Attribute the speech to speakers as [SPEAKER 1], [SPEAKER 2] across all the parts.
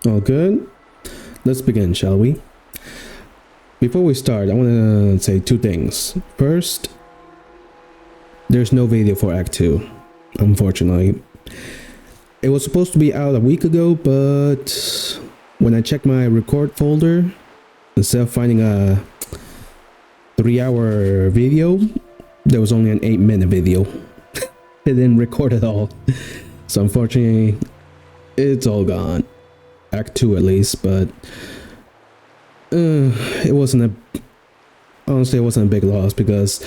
[SPEAKER 1] All good? Let's begin, shall we? Before we start, I want to say two things. First, there's no video for Act 2, unfortunately. It was supposed to be out a week ago, but when I checked my record folder, instead of finding a 3-hour video, there was only an 8-minute video. It didn't record at all. So unfortunately, it's all gone. Act 2 at least, but it wasn't a big loss because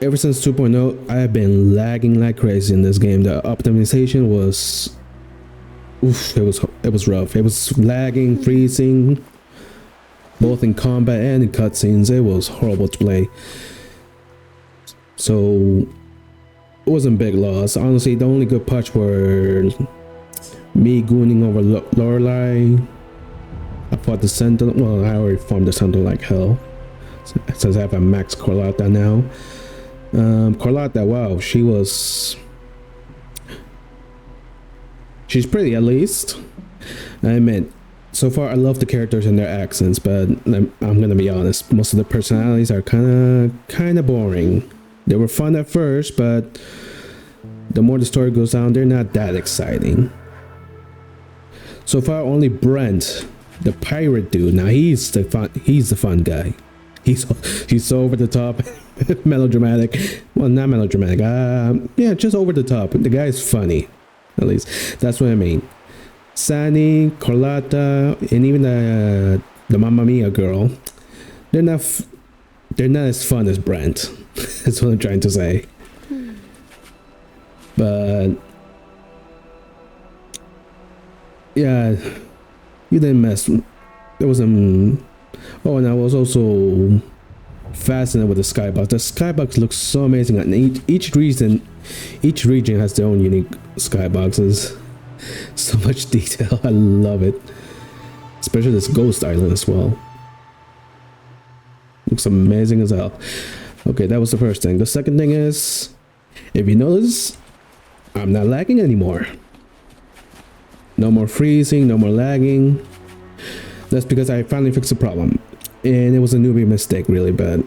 [SPEAKER 1] ever since 2.0 I have been lagging like crazy in this game. The optimization was it was rough. It was lagging, freezing, both in combat and in cutscenes. It was horrible to play. So it wasn't a big loss. Honestly, the only good parts were me gooning over Lorelei. I fought the Sentinel. Well, I already farmed the Sentinel like hell, since I have a max Carlotta now. Carlotta, wow, she's pretty at least. I admit, so far I love the characters and their accents, but I'm gonna be honest, most of the personalities are kind of boring. They were fun at first, but the more the story goes on, they're not that exciting. So far, only Brent, the pirate dude. Now he's the fun guy. He's so over the top, melodramatic. Well, not melodramatic. Yeah, just over the top. The guy's funny. At least that's what I mean. Sunny, Carlotta, and even the Mamma Mia girl. They're not as fun as Brent. That's what I'm trying to say. But yeah, you didn't mess. There was oh, and I was also fascinated with the skybox. The skybox looks so amazing, and each region has their own unique skyboxes. So much detail. I love it, especially this ghost island as well. Looks amazing as hell. Okay, that was the first thing. The second thing is, if you notice, I'm not lagging anymore. No more freezing, no more lagging. That's because I finally fixed the problem. And it was a newbie mistake, really, but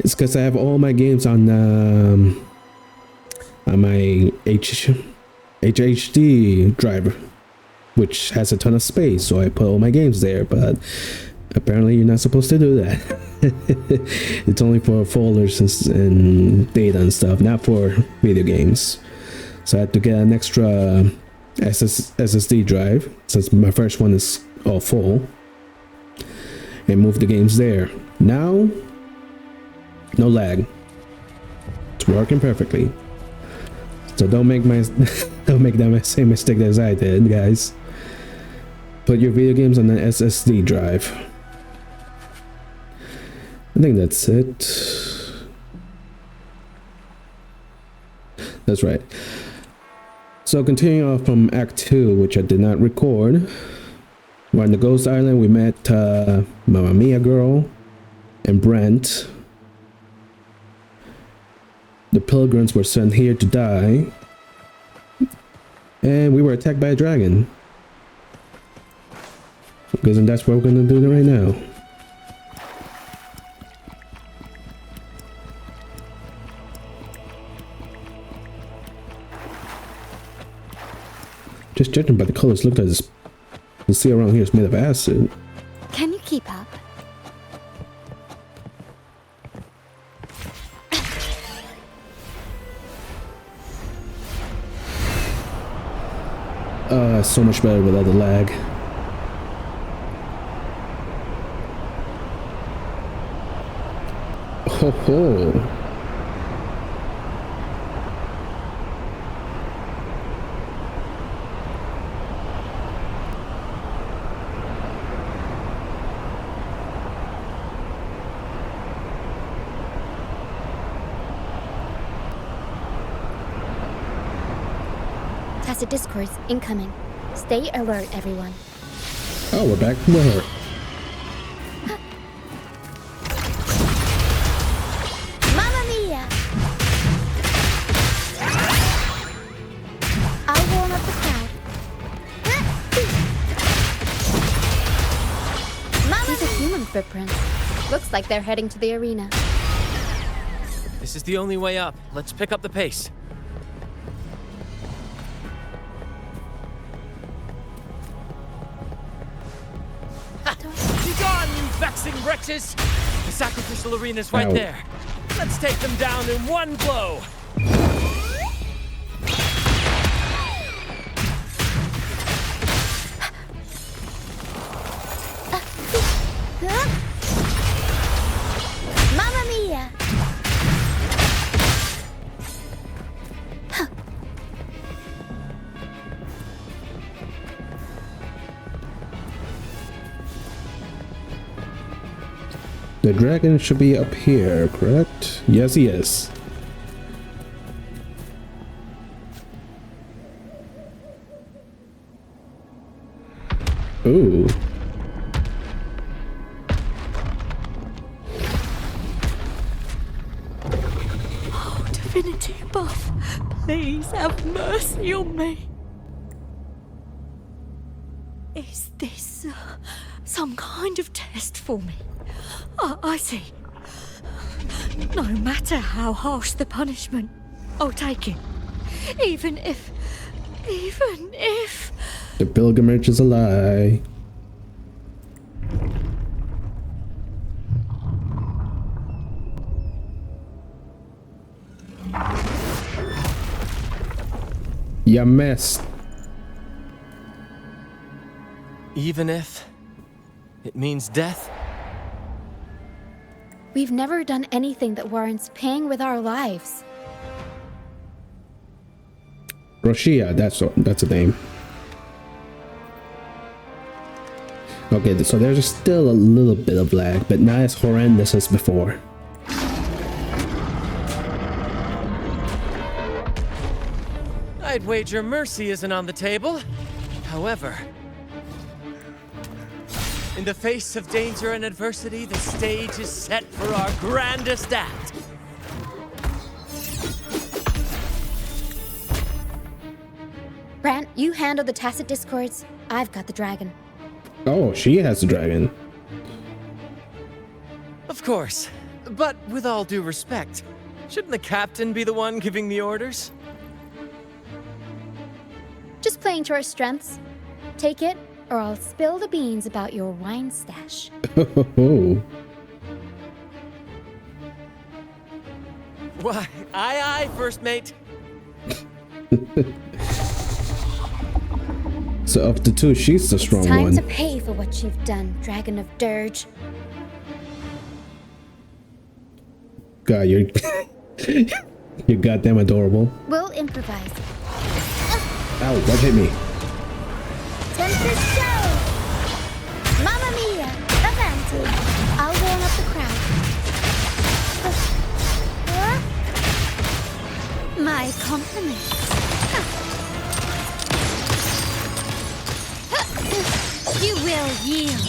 [SPEAKER 1] it's because I have all my games on my HHD drive, which has a ton of space, so I put all my games there, but apparently you're not supposed to do that. It's only for folders and data and stuff, not for video games. So I had to get an extra SSD drive, since my first one is all full, and move the games there. Now, no lag. It's working perfectly. So don't make that same mistake as I did, guys. Put your video games on an SSD drive. I think that's it. That's right. So continuing off from Act 2, which I did not record. We're on the Ghost Island. We met Mamma Mia girl and Brent. The pilgrims were sent here to die, and we were attacked by a dragon. Because that's what we're gonna do right now. Just judging by the colors, look like the sea around here is made of acid.
[SPEAKER 2] Can you keep up? So much better without the lag.
[SPEAKER 1] Ho ho!
[SPEAKER 2] Tacit discourse incoming. Stay alert, everyone.
[SPEAKER 1] Oh, we're back with her.
[SPEAKER 2] Mamma Mia! I'll warm up the crowd. footprints. Looks like they're heading to the arena.
[SPEAKER 3] This is the only way up. Let's pick up the pace. Be gone, you vexing wretches! The sacrificial arena's right there. Let's take them down in one blow.
[SPEAKER 2] Mamma mia!
[SPEAKER 1] The dragon should be up here, correct? Yes, he is. Ooh.
[SPEAKER 4] Oh, divinity above, please have mercy on me. Is this some kind of test for me? I see. No matter how harsh the punishment, I'll take it. Even if...
[SPEAKER 1] The pilgrimage is a lie. You missed.
[SPEAKER 3] Even if it means death?
[SPEAKER 2] We've never done anything that warrants paying with our lives.
[SPEAKER 1] Roshia, that's a name. Okay, so there's still a little bit of lag, but not as horrendous as before.
[SPEAKER 3] I'd wager mercy isn't on the table. However, in the face of danger and adversity, the stage is set for our grandest act.
[SPEAKER 2] Brant, you handle the tacit discords. I've got the dragon.
[SPEAKER 1] Oh, she has the dragon.
[SPEAKER 3] Of course, but with all due respect, shouldn't the captain be the one giving the orders?
[SPEAKER 2] Just playing to our strengths. Take it, or I'll spill the beans about your wine stash.
[SPEAKER 1] Oh.
[SPEAKER 3] Why, aye, first mate.
[SPEAKER 1] So of the two, she's the strong
[SPEAKER 2] Time
[SPEAKER 1] one.
[SPEAKER 2] to pay for what you've done, Dragon of Dirge.
[SPEAKER 1] God, you're you're goddamn adorable.
[SPEAKER 2] We'll improvise.
[SPEAKER 1] Ow, what hit me?
[SPEAKER 2] Tempest show! Mamma mia! Avanti! I'll warm up the crowd. My compliments. You will yield.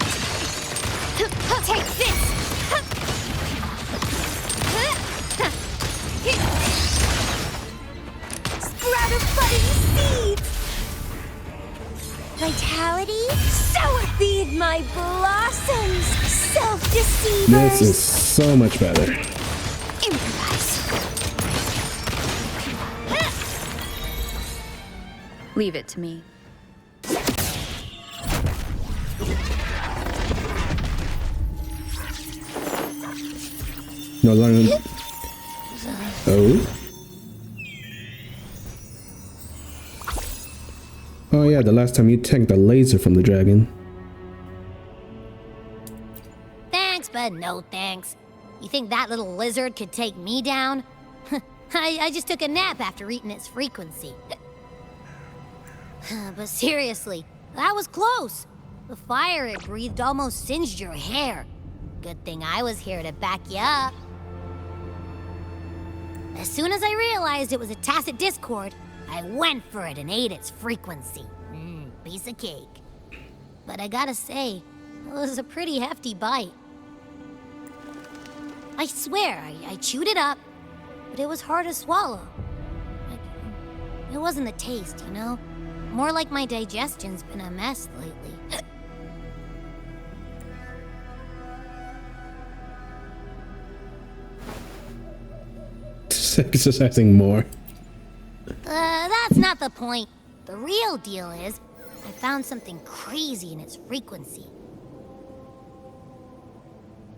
[SPEAKER 2] Take this! Sprout of budding seeds! Vitality? Sow feed my blossoms! Self-deceivers!
[SPEAKER 1] This is so much better.
[SPEAKER 2] Improvise.
[SPEAKER 4] Leave it to me.
[SPEAKER 1] No longer. Oh. Oh yeah, the last time you tanked the laser from the dragon.
[SPEAKER 5] Thanks, but no thanks. You think that little lizard could take me down? I just took a nap after eating its frequency. But seriously, that was close. The fire it breathed almost singed your hair. Good thing I was here to back you up. As soon as I realized it was a tacit discord, I went for it and ate its frequency. Piece of cake. But I gotta say, it was a pretty hefty bite. I swear, I chewed it up, but it was hard to swallow. It wasn't the taste, you know? More like my digestion's been a mess lately.
[SPEAKER 1] exercising more.
[SPEAKER 5] That's not the point. The real deal is, I found something crazy in its frequency.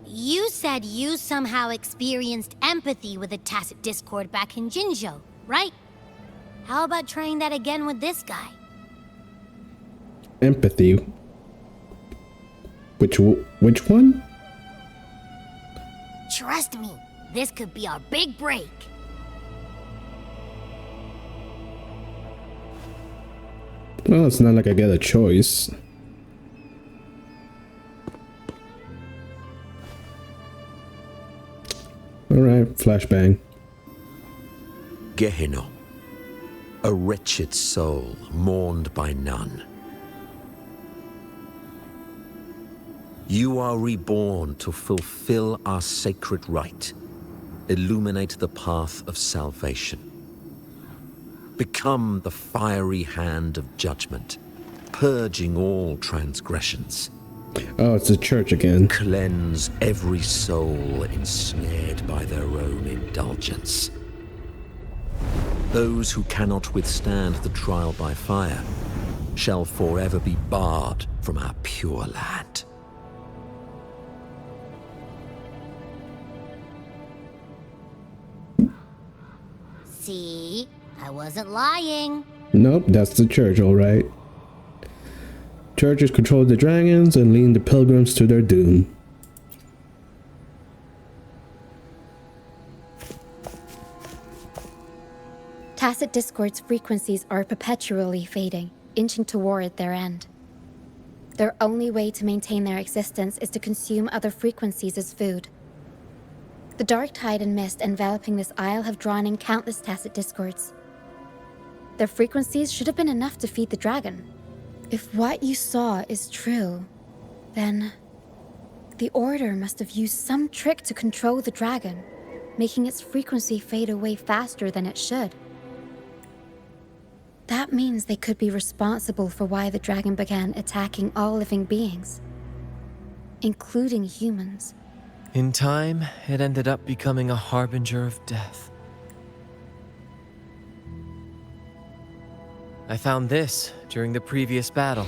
[SPEAKER 5] You said you somehow experienced empathy with the tacit discord back in Jinzhou, right? How about trying that again with this guy?
[SPEAKER 1] Empathy. Which one?
[SPEAKER 5] Trust me, this could be our big break.
[SPEAKER 1] Well, it's not like I get a choice. Alright, flashbang.
[SPEAKER 6] Gehenna, a wretched soul mourned by none. You are reborn to fulfill our sacred rite, illuminate the path of salvation. Become the fiery hand of judgment, purging all transgressions.
[SPEAKER 1] Oh, it's the church again.
[SPEAKER 6] Cleanse every soul ensnared by their own indulgence. Those who cannot withstand the trial by fire shall forever be barred from our pure land.
[SPEAKER 5] See? I wasn't lying.
[SPEAKER 1] Nope, that's the church, alright. Churches control the dragons and lead the pilgrims to their doom.
[SPEAKER 2] Tacit discord's frequencies are perpetually fading, inching toward their end. Their only way to maintain their existence is to consume other frequencies as food. The dark tide and mist enveloping this isle have drawn in countless tacit discords. Their frequencies should have been enough to feed the dragon. If what you saw is true, then the Order must have used some trick to control the dragon, making its frequency fade away faster than it should. That means they could be responsible for why the dragon began attacking all living beings, including humans.
[SPEAKER 3] In time, it ended up becoming a harbinger of death. I found this during the previous battle.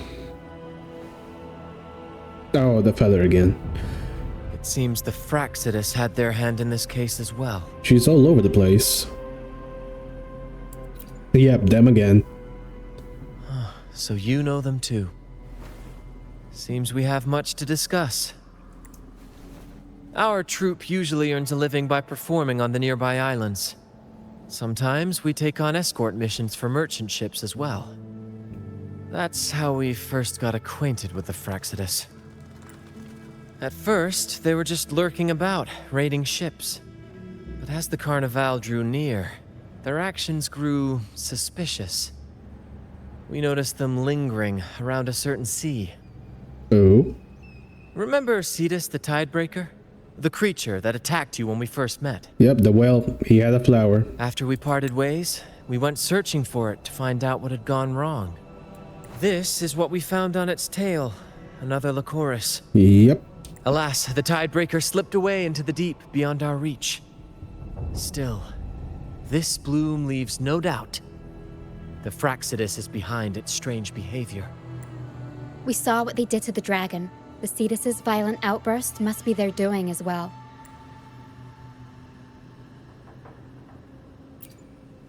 [SPEAKER 1] Oh, the feather again.
[SPEAKER 3] It seems the Fraxidus had their hand in this case as well.
[SPEAKER 1] She's all over the place. Yep, them again.
[SPEAKER 3] So you know them too. Seems we have much to discuss. Our troop usually earns a living by performing on the nearby islands. Sometimes we take on escort missions for merchant ships as well. That's how we first got acquainted with the Fraxidus. At first, they were just lurking about, raiding ships. But as the Carnival drew near, their actions grew suspicious. We noticed them lingering around a certain sea.
[SPEAKER 1] Oh?
[SPEAKER 3] Remember Cetus the Tidebreaker? The creature that attacked you when we first met.
[SPEAKER 1] Yep, the whale. He had a flower.
[SPEAKER 3] After we parted ways, we went searching for it to find out what had gone wrong. This is what we found on its tail, another Lycoris.
[SPEAKER 1] Yep.
[SPEAKER 3] Alas, the Tidebreaker slipped away into the deep beyond our reach. Still, this bloom leaves no doubt. The Fraxidus is behind its strange behavior.
[SPEAKER 2] We saw what they did to the dragon. The Cetus's violent outburst must be their doing as well.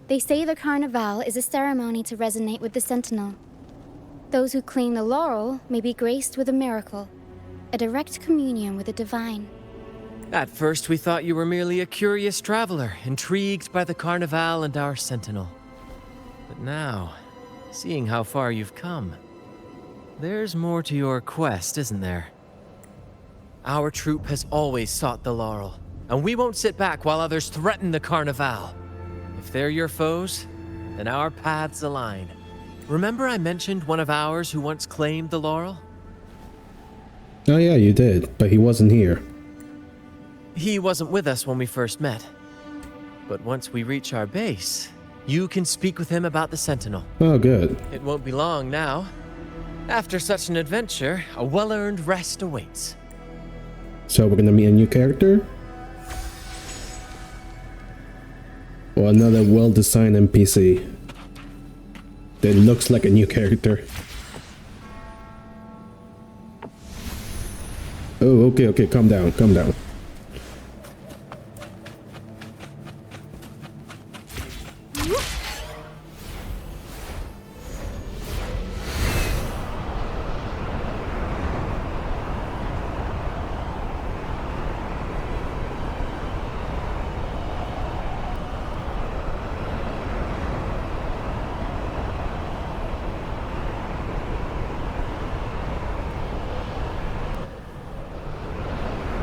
[SPEAKER 2] They say the Carnival is a ceremony to resonate with the Sentinel. Those who claim the laurel may be graced with a miracle, a direct communion with the divine.
[SPEAKER 3] At first, we thought you were merely a curious traveler, intrigued by the Carnival and our Sentinel. But now, seeing how far you've come, there's more to your quest, isn't there? Our troop has always sought the laurel, and we won't sit back while others threaten the Carnival. If they're your foes, then our paths align. Remember I mentioned one of ours who once claimed the laurel?
[SPEAKER 1] Oh yeah, you did, but he wasn't here.
[SPEAKER 3] He wasn't with us when we first met. But once we reach our base, you can speak with him about the Sentinel.
[SPEAKER 1] Oh, good.
[SPEAKER 3] It won't be long now. After such an adventure, a well-earned rest awaits.
[SPEAKER 1] So we're gonna meet a new character? Or another well-designed NPC that looks like a new character. Oh, okay, calm down, calm down.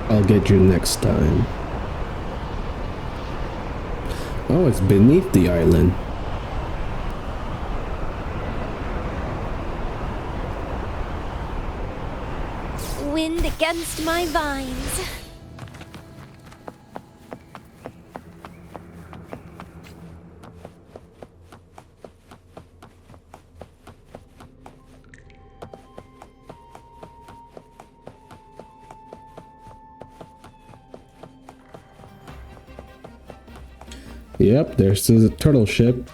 [SPEAKER 1] I'll get you next time. Oh, it's beneath the island.
[SPEAKER 4] Wind against my vines.
[SPEAKER 1] Yep, there's the turtle ship.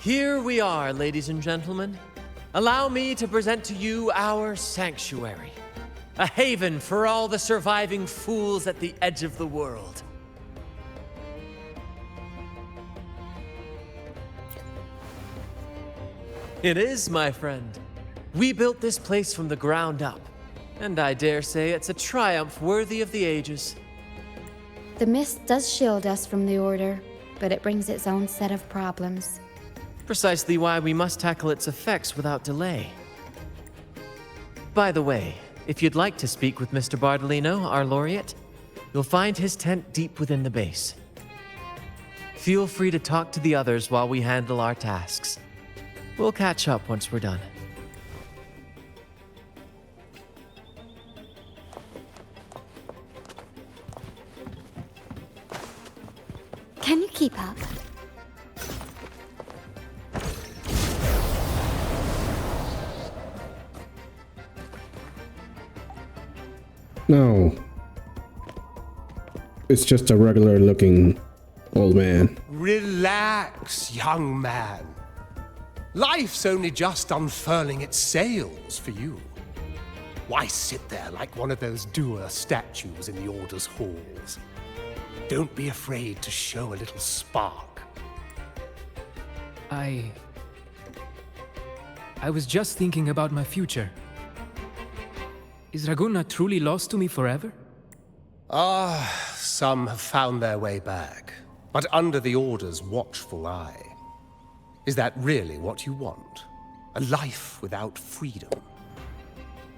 [SPEAKER 3] Here we are, ladies and gentlemen. Allow me to present to you our sanctuary. A haven for all the surviving fools at the edge of the world. It is, my friend. We built this place from the ground up. And I dare say it's a triumph worthy of the ages.
[SPEAKER 2] The mist does shield us from the Order, but it brings its own set of problems.
[SPEAKER 3] Precisely why we must tackle its effects without delay. By the way, if you'd like to speak with Mr. Bardolino, our laureate, you'll find his tent deep within the base. Feel free to talk to the others while we handle our tasks. We'll catch up once we're done.
[SPEAKER 2] Can you keep up?
[SPEAKER 1] No. It's just a regular looking old man.
[SPEAKER 7] Relax, young man. Life's only just unfurling its sails for you. Why sit there like one of those dour statues in the Order's halls? Don't be afraid to show a little spark.
[SPEAKER 8] I was just thinking about my future. Is Raguna truly lost to me forever?
[SPEAKER 7] Some have found their way back, but under the Order's watchful eye. Is that really what you want? A life without freedom?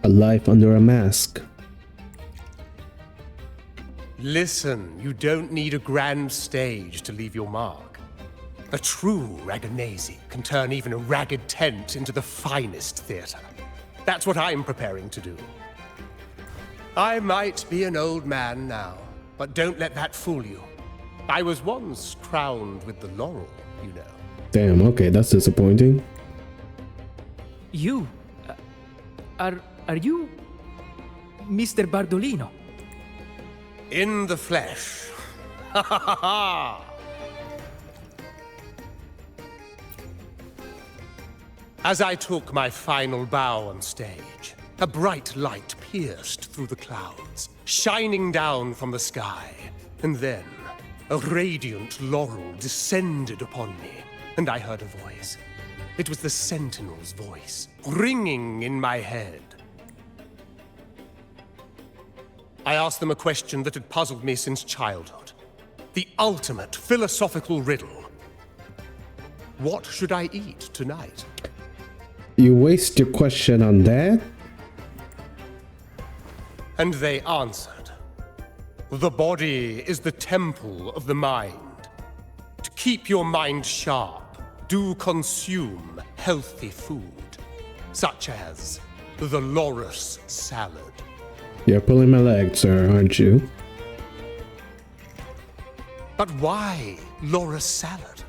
[SPEAKER 1] A life under a mask.
[SPEAKER 7] Listen, you don't need a grand stage to leave your mark. A true Raganese can turn even a ragged tent into the finest theater. That's what I'm preparing to do. I might be an old man now, but don't let that fool you. I was once crowned with the laurel, you know.
[SPEAKER 1] Damn, okay, that's disappointing.
[SPEAKER 8] You? Are you Mr. Bardolino?
[SPEAKER 7] In the flesh. Ha ha ha ha! As I took my final bow on stage, a bright light pierced through the clouds, shining down from the sky. And then, a radiant laurel descended upon me, and I heard a voice. It was the Sentinel's voice, ringing in my head. I asked them a question that had puzzled me since childhood. The ultimate philosophical riddle. What should I eat tonight?
[SPEAKER 1] You waste your question on that?
[SPEAKER 7] And they answered. The body is the temple of the mind. To keep your mind sharp, do consume healthy food, such as the loris salad.
[SPEAKER 1] You're pulling my leg, sir, aren't you?
[SPEAKER 7] But why loris salad?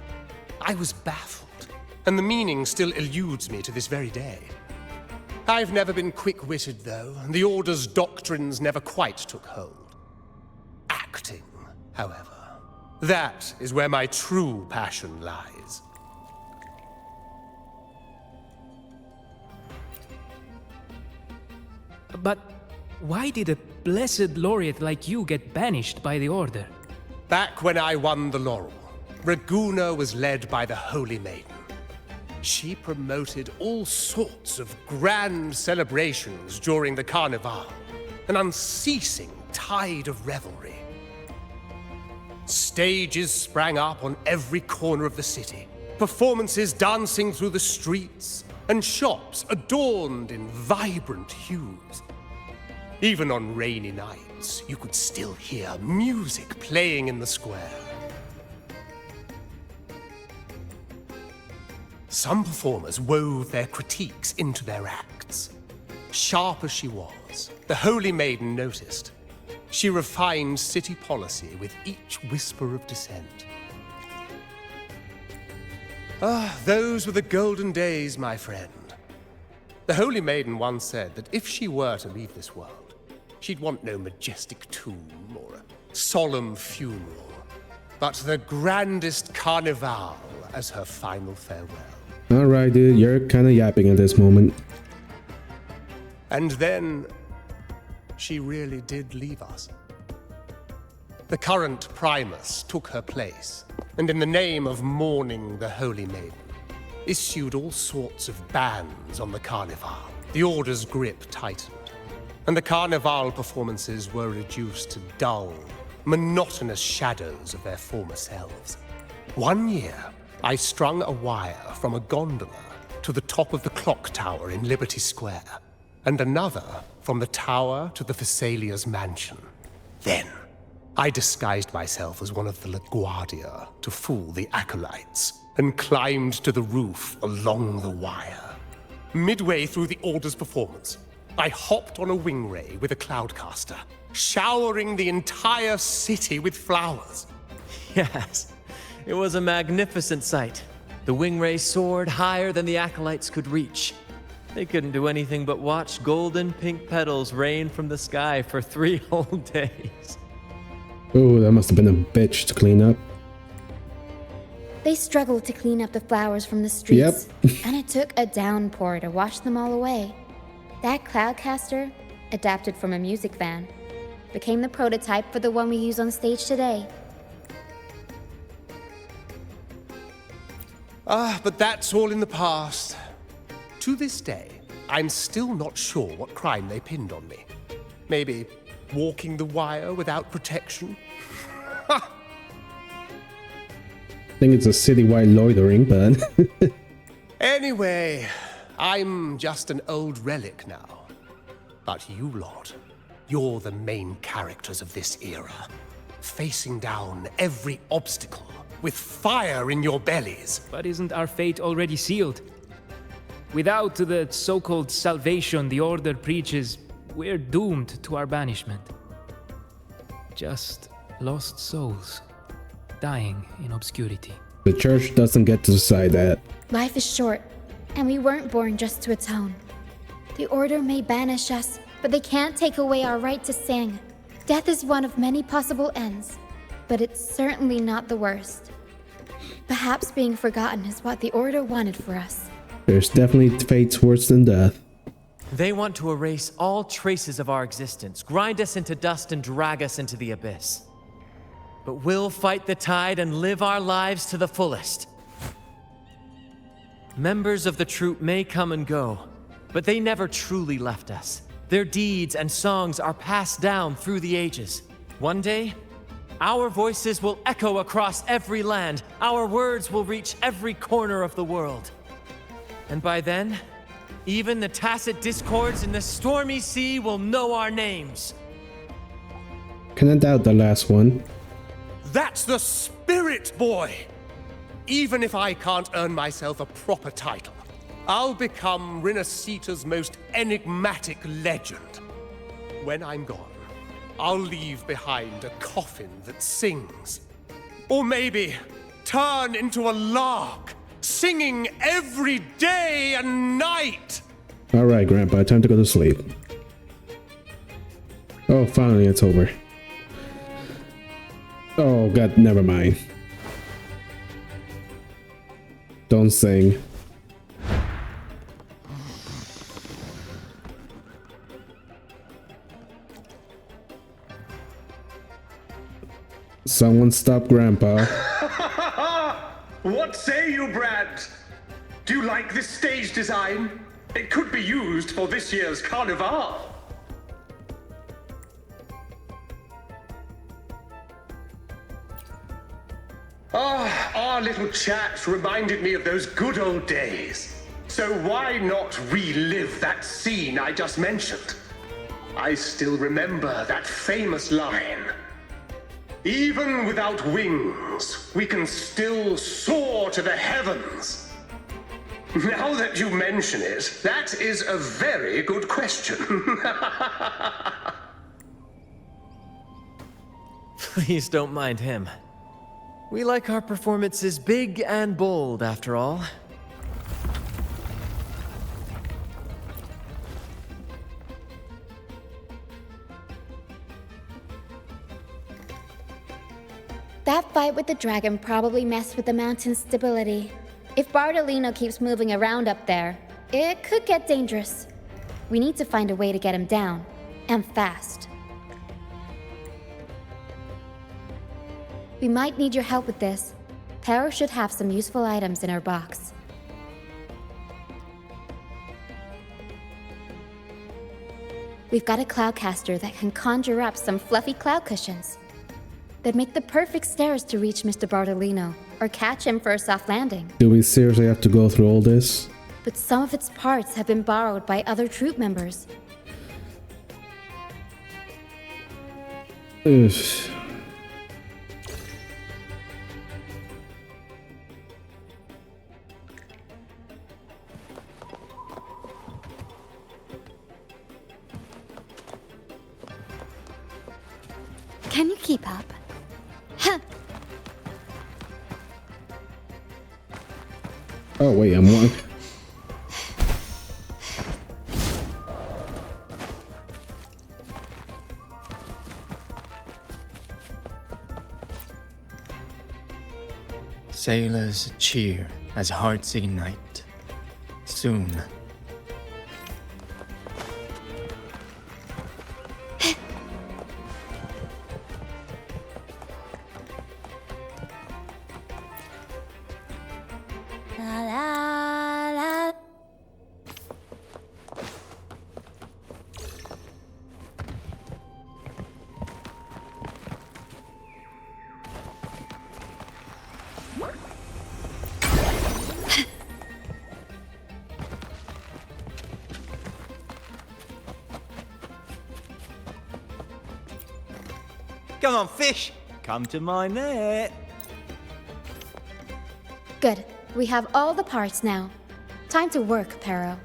[SPEAKER 7] I was baffled, and the meaning still eludes me to this very day. I've never been quick-witted, though, and the Order's doctrines never quite took hold. Acting, however, that is where my true passion lies.
[SPEAKER 8] But why did a blessed laureate like you get banished by the Order?
[SPEAKER 7] Back when I won the laurel, Raguna was led by the Holy Maiden. She promoted all sorts of grand celebrations during the Carnival, an unceasing tide of revelry. Stages sprang up on every corner of the city, performances dancing through the streets, and shops adorned in vibrant hues. Even on rainy nights, you could still hear music playing in the square. Some performers wove their critiques into their acts. Sharp as she was, the Holy Maiden noticed. She refined city policy with each whisper of dissent. Ah, those were the golden days, my friend. The Holy Maiden once said that if she were to leave this world, she'd want no majestic tomb or a solemn funeral, but the grandest carnival as her final farewell.
[SPEAKER 1] Alright, dude, you're kind of yapping at this moment.
[SPEAKER 7] And then, she really did leave us. The current Primus took her place, and in the name of mourning the Holy Maiden, issued all sorts of bans on the Carnival. The Order's grip tightened, and the Carnival performances were reduced to dull, monotonous shadows of their former selves. One year, I strung a wire from a gondola to the top of the clock tower in Liberty Square, and another from the tower to the Thessalia's mansion. Then, I disguised myself as one of the LaGuardia to fool the acolytes, and climbed to the roof along the wire. Midway through the Order's performance, I hopped on a wing ray with a cloudcaster, showering the entire city with flowers.
[SPEAKER 3] Yes, it was a magnificent sight. The wingray soared higher than the acolytes could reach. They couldn't do anything but watch golden pink petals rain from the sky for 3 whole days.
[SPEAKER 1] Oh, that must have been a bitch to clean up.
[SPEAKER 2] They struggled to clean up the flowers from the streets, and it took a downpour to wash them all away. That cloudcaster, adapted from a music van, became the prototype for the one we use on stage today.
[SPEAKER 7] But that's all in the past. To this day, I'm still not sure what crime they pinned on me. Maybe walking the wire without protection?
[SPEAKER 1] I think it's a citywide loitering, but...
[SPEAKER 7] Anyway, I'm just an old relic now. But you lot, you're the main characters of this era, facing down every obstacle with fire in your bellies.
[SPEAKER 8] But isn't our fate already sealed? Without the so-called salvation the Order preaches, we're doomed to our banishment. Just lost souls, dying in obscurity.
[SPEAKER 1] The church doesn't get to decide that.
[SPEAKER 2] Life is short, and we weren't born just to atone. The Order may banish us, but they can't take away our right to sing. Death is one of many possible ends, but it's certainly not the worst. Perhaps being forgotten is what the Order wanted for us.
[SPEAKER 1] There's definitely fates worse than death.
[SPEAKER 3] They want to erase all traces of our existence, grind us into dust and drag us into the abyss. But we'll fight the tide and live our lives to the fullest. Members of the troupe may come and go, but they never truly left us. Their deeds and songs are passed down through the ages. One day, our voices will echo across every land. Our words will reach every corner of the world. And by then, even the tacit discords in the stormy sea will know our names.
[SPEAKER 1] Kinda doubt the last one.
[SPEAKER 7] That's the spirit, boy! Even if I can't earn myself a proper title, I'll become Rinascita's most enigmatic legend. When I'm gone, I'll leave behind a coffin that sings. Or maybe turn into a lark, singing every day and night.
[SPEAKER 1] Alright, Grandpa, time to go to sleep. Oh, finally it's over. Oh god, never mind. Don't sing. Someone stop Grandpa.
[SPEAKER 9] What say you, Brad? Do you like this stage design? It could be used for this year's carnival. Ah, our little chat reminded me of those good old days. So why not relive that scene I just mentioned? I still remember that famous line. Even without wings, we can still soar to the heavens. Now that you mention it, that is a very good question.
[SPEAKER 3] Please don't mind him. We like our performances big and bold, after all.
[SPEAKER 2] That fight with the dragon probably messed with the mountain's stability. If Bartolino keeps moving around up there, it could get dangerous. We need to find a way to get him down, and fast. We might need your help with this. Pero should have some useful items in her box. We've got a cloudcaster that can conjure up some fluffy cloud cushions. They'd make the perfect stairs to reach Mr. Bartolino, or catch him for a soft landing.
[SPEAKER 1] Do we seriously have to go through all this?
[SPEAKER 2] But some of its parts have been borrowed by other troop members.
[SPEAKER 1] Ugh.
[SPEAKER 2] Can you keep up? Huh.
[SPEAKER 1] Oh wait, I'm one.
[SPEAKER 10] Sailors cheer as hearts ignite. Soon.
[SPEAKER 5] La la la.
[SPEAKER 11] Come on, fish! Come to my net!
[SPEAKER 2] Good. We have all the parts now. Time to work, Pero.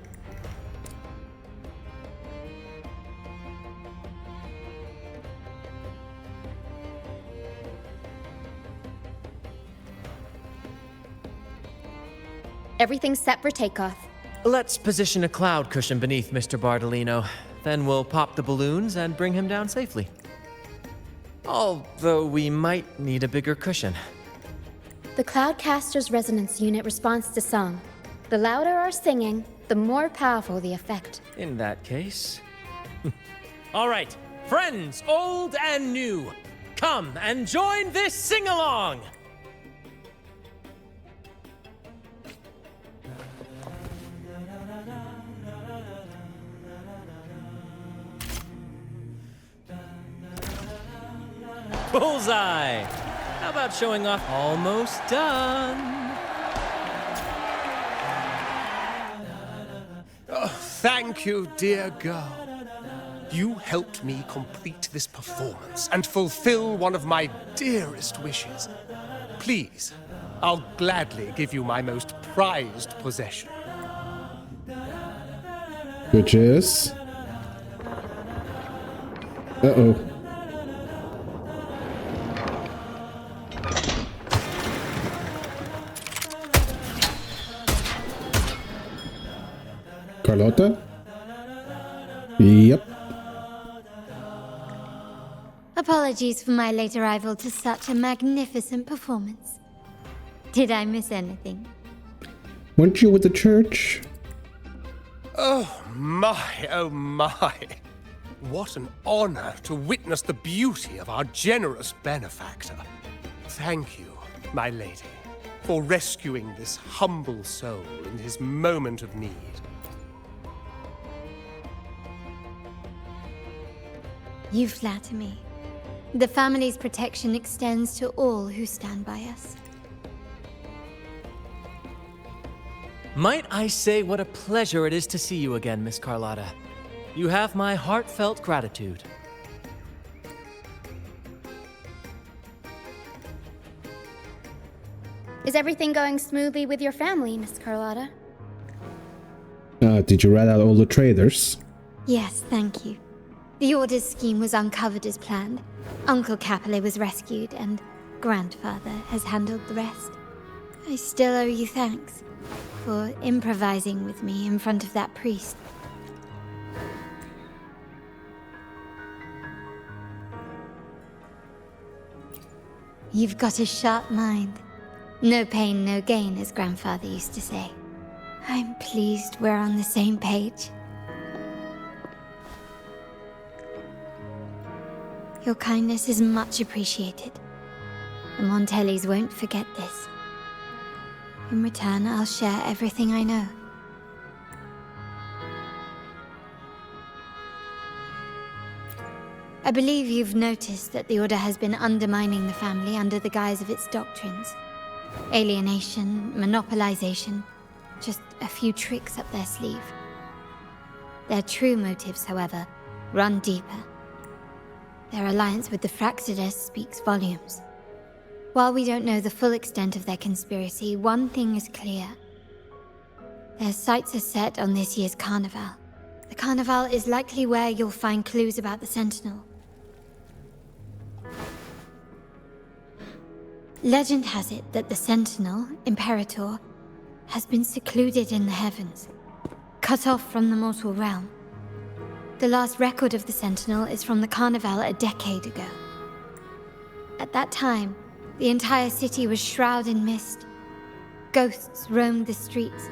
[SPEAKER 2] Everything's set for takeoff.
[SPEAKER 3] Let's position a cloud cushion beneath Mr. Bartolino. Then we'll pop the balloons and bring him down safely. Although we might need a bigger cushion.
[SPEAKER 2] The Cloudcaster's resonance unit responds to song. The louder our singing, the more powerful the effect.
[SPEAKER 3] In that case...
[SPEAKER 12] All right, friends, old and new, come and join this sing-along! Bullseye! How about showing off almost done?
[SPEAKER 7] Oh, thank you, dear girl. You helped me complete this performance and fulfill one of my dearest wishes. Please, I'll gladly give you my most prized possession.
[SPEAKER 1] Which is... Uh-oh. Carlota? Yep.
[SPEAKER 4] Apologies for my late arrival to such a magnificent performance. Did I miss anything?
[SPEAKER 1] Weren't you with the church?
[SPEAKER 7] Oh my. What an honor to witness the beauty of our generous benefactor. Thank you, my lady, for rescuing this humble soul in his moment of need.
[SPEAKER 4] You flatter me. The family's protection extends to all who stand by us.
[SPEAKER 3] Might I say what a pleasure it is to see you again, Miss Carlotta. You have my heartfelt gratitude.
[SPEAKER 2] Is everything going smoothly with your family, Miss Carlotta?
[SPEAKER 1] Did you rat out all the traitors?
[SPEAKER 4] Yes, thank you. The Order's scheme was uncovered as planned. Uncle Capilet was rescued, and Grandfather has handled the rest. I still owe you thanks for improvising with me in front of that priest. You've got a sharp mind. No pain, no gain, as Grandfather used to say. I'm pleased we're on the same page. Your kindness is much appreciated. The Montellis won't forget this. In return, I'll share everything I know. I believe you've noticed that the Order has been undermining the family under the guise of its doctrines. Alienation, monopolization, just a few tricks up their sleeve. Their true motives, however, run deeper. Their alliance with the Fraxidus speaks volumes. While we don't know the full extent of their conspiracy, one thing is clear. Their sights are set on this year's carnival. The carnival is likely where you'll find clues about the Sentinel. Legend has it that the Sentinel, Imperator, has been secluded in the heavens, cut off from the mortal realm. The last record of the Sentinel is from the carnival a decade ago. At that time, the entire city was shrouded in mist. Ghosts roamed the streets.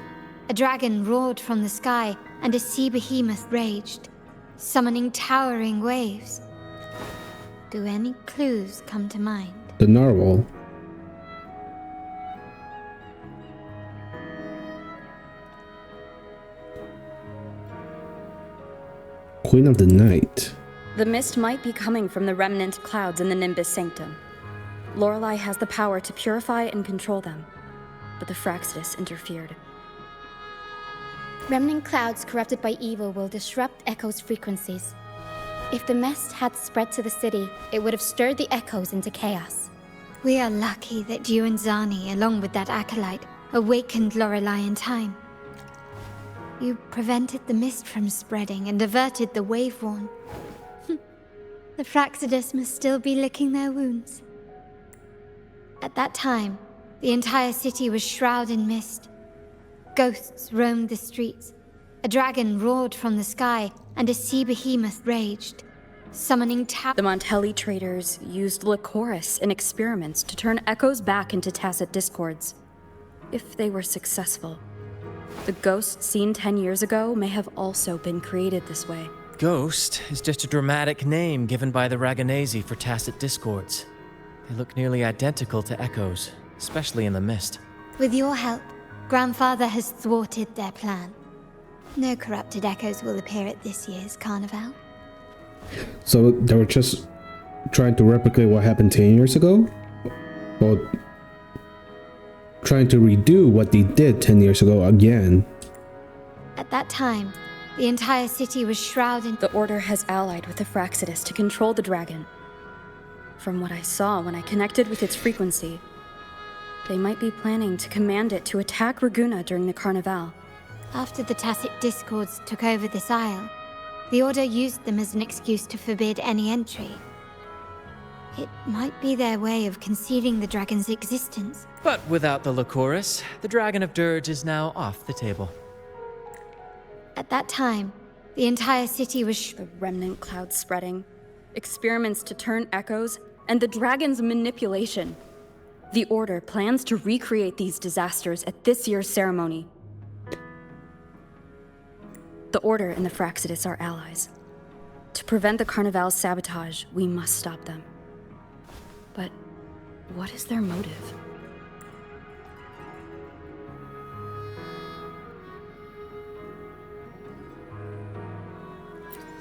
[SPEAKER 4] A dragon roared from the sky, and a sea behemoth raged, summoning towering waves. Do any clues come to mind?
[SPEAKER 1] The narwhal. Queen of the Night.
[SPEAKER 13] The mist might be coming from the remnant clouds in the Nimbus Sanctum. Lorelei has the power to purify and control them, but the Fraxidus interfered.
[SPEAKER 2] Remnant clouds corrupted by evil will disrupt Echo's frequencies. If the mist had spread to the city, it would have stirred the echoes into chaos.
[SPEAKER 4] We are lucky that you and Zani, along with that acolyte, awakened Lorelei in time. You prevented the mist from spreading and averted the wave-worn. The Fraxidus must still be licking their wounds. At that time, the entire city was shrouded in mist. Ghosts roamed the streets. A dragon roared from the sky, and a sea behemoth raged, summoning
[SPEAKER 13] The Montelli traders used Lycoris in experiments to turn echoes back into tacit discords. If they were successful, the ghost seen 10 years ago may have also been created this way.
[SPEAKER 3] Ghost is just a dramatic name given by the Raganesi for tacit discords. They look nearly identical to echoes, especially in the mist.
[SPEAKER 4] With your help, Grandfather has thwarted their plan. No corrupted echoes will appear at this year's carnival.
[SPEAKER 1] So they were just trying to replicate what happened 10 years ago? Or trying to redo what they did 10 years ago again?
[SPEAKER 4] At that time, the entire city was shrouded.
[SPEAKER 13] The Order has allied with the Fraxidus to control the dragon. From what I saw when I connected with its frequency, they might be planning to command it to attack Raguna during the carnival.
[SPEAKER 4] After the tacit discords took over this isle, the Order used them as an excuse to forbid any entry. It might be their way of concealing the dragon's existence.
[SPEAKER 3] But without the Lycoris, the Dragon of Dirge is now off the table.
[SPEAKER 4] At that time,
[SPEAKER 2] The entire city was
[SPEAKER 13] The remnant cloud spreading, experiments to turn echoes, and the dragon's manipulation. The Order plans to recreate these disasters at this year's ceremony. The Order and the Fraxidus are allies. To prevent the Carnival's sabotage, we must stop them. But what is their motive?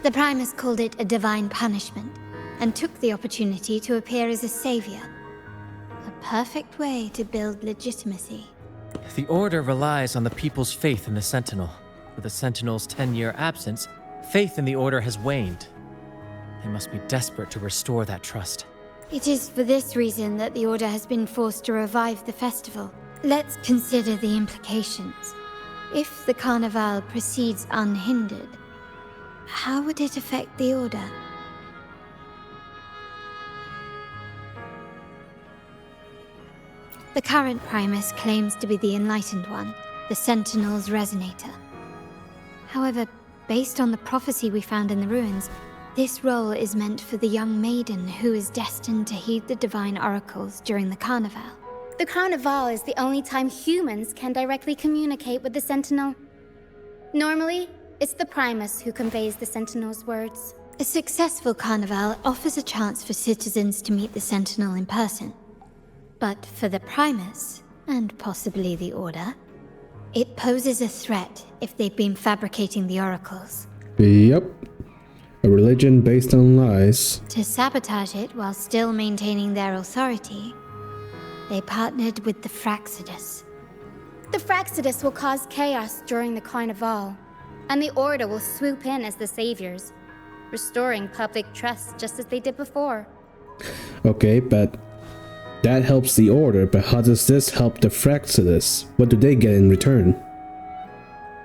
[SPEAKER 2] The Primus called it a divine punishment, and took the opportunity to appear as a savior. A perfect way to build legitimacy.
[SPEAKER 3] The Order relies on the people's faith in the Sentinel. With the Sentinel's 10-year absence, faith in the Order has waned. They must be desperate to restore that trust.
[SPEAKER 2] It is for this reason that the Order has been forced to revive the festival. Let's consider the implications. If the Carnival proceeds unhindered, how would it affect the Order? The current Primus claims to be the Enlightened One, the Sentinel's Resonator. However, based on the prophecy we found in the ruins, this role is meant for the young maiden who is destined to heed the divine oracles during the Carnival.
[SPEAKER 14] The Carnival is the only time humans can directly communicate with the Sentinel. Normally, it's the Primus who conveys the Sentinel's words.
[SPEAKER 2] A successful Carnival offers a chance for citizens to meet the Sentinel in person. But for the Primus, and possibly the Order, it poses a threat if they've been fabricating the oracles.
[SPEAKER 1] Yep. A religion based on lies.
[SPEAKER 2] To sabotage it while still maintaining their authority, they partnered with the Fraxidus.
[SPEAKER 14] The Fraxidus will cause chaos during the Carnival, and the Order will swoop in as the saviors, restoring public trust just as they did before.
[SPEAKER 1] Okay, but that helps the Order, but how does this help the Fraxidus? What do they get in return?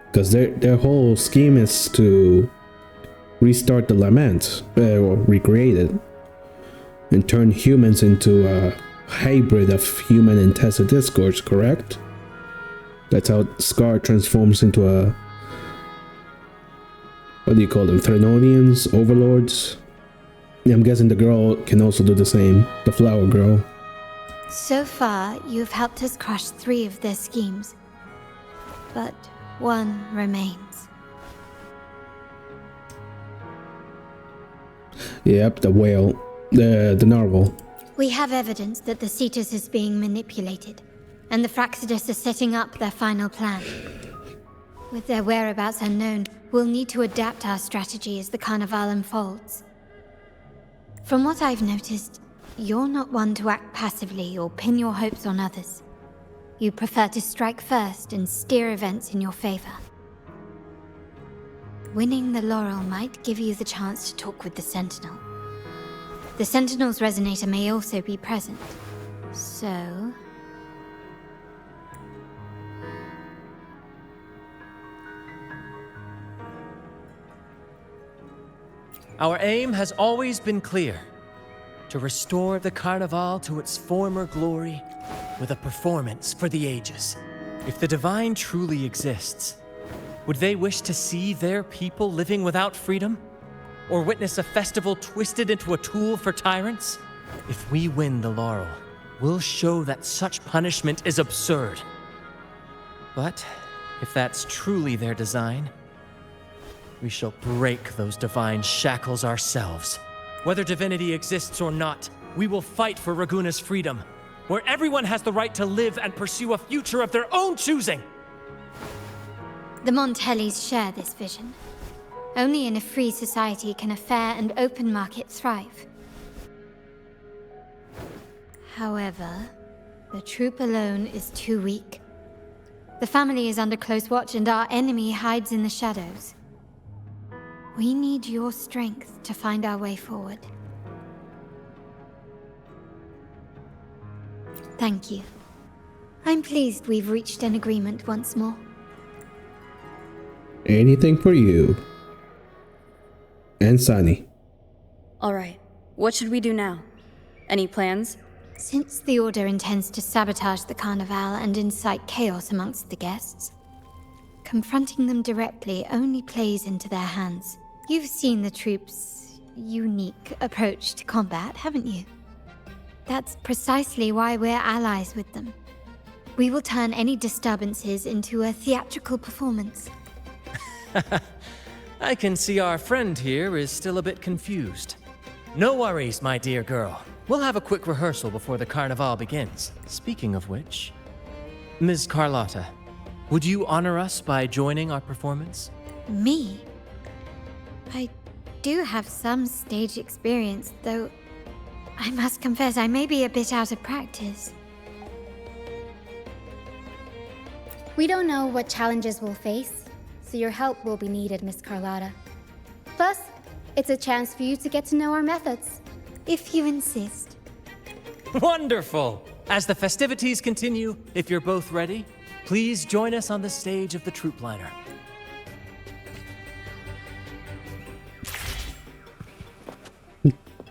[SPEAKER 1] Because their whole scheme is to restart the Lament, or recreate it, and turn humans into a hybrid of human and Tacet Discords, correct? That's how Scar transforms into a... what do you call them? Threnodians? Overlords? Yeah, I'm guessing the girl can also do the same. The flower girl.
[SPEAKER 2] So far, you've helped us crush 3 of their schemes. But one remains.
[SPEAKER 1] Yep, the whale. The narwhal.
[SPEAKER 2] We have evidence that the Cetus is being manipulated, and the Fraxidus are setting up their final plan. With their whereabouts unknown, we'll need to adapt our strategy as the Carnival unfolds. From what I've noticed, you're not one to act passively or pin your hopes on others. You prefer to strike first and steer events in your favor. Winning the laurel might give you the chance to talk with the Sentinel. The Sentinel's Resonator may also be present, so...
[SPEAKER 3] Our aim has always been clear: to restore the Carnival to its former glory with a performance for the ages. If the Divine truly exists, would they wish to see their people living without freedom? Or witness a festival twisted into a tool for tyrants? If we win the laurel, we'll show that such punishment is absurd. But if that's truly their design, we shall break those divine shackles ourselves. Whether divinity exists or not, we will fight for Raguna's freedom, where everyone has the right to live and pursue a future of their own choosing.
[SPEAKER 2] The Montellis share this vision. Only in a free society can a fair and open market thrive. However, the troop alone is too weak. The family is under close watch and our enemy hides in the shadows. We need your strength to find our way forward. Thank you. I'm pleased we've reached an agreement once more.
[SPEAKER 1] Anything for you. And Sunny.
[SPEAKER 13] Alright, what should we do now? Any plans?
[SPEAKER 2] Since the Order intends to sabotage the Carnival and incite chaos amongst the guests,
[SPEAKER 4] confronting them directly only plays into their hands. You've seen the troops' unique approach to combat, haven't you? That's precisely why we're allies with them. We will turn any disturbances into a theatrical performance.
[SPEAKER 3] I can see our friend here is still a bit confused. No worries, my dear girl. We'll have a quick rehearsal before the carnival begins. Speaking of which, Ms. Carlotta, would you honor us by joining our performance?
[SPEAKER 4] Me? I do have some stage experience, though I must confess I may be a bit out of practice.
[SPEAKER 14] We don't know what challenges we'll face, so your help will be needed, Miss Carlotta. Plus, it's a chance for you to get to know our methods.
[SPEAKER 4] If you insist.
[SPEAKER 3] Wonderful! As the festivities continue, if you're both ready, please join us on the stage of the troop liner.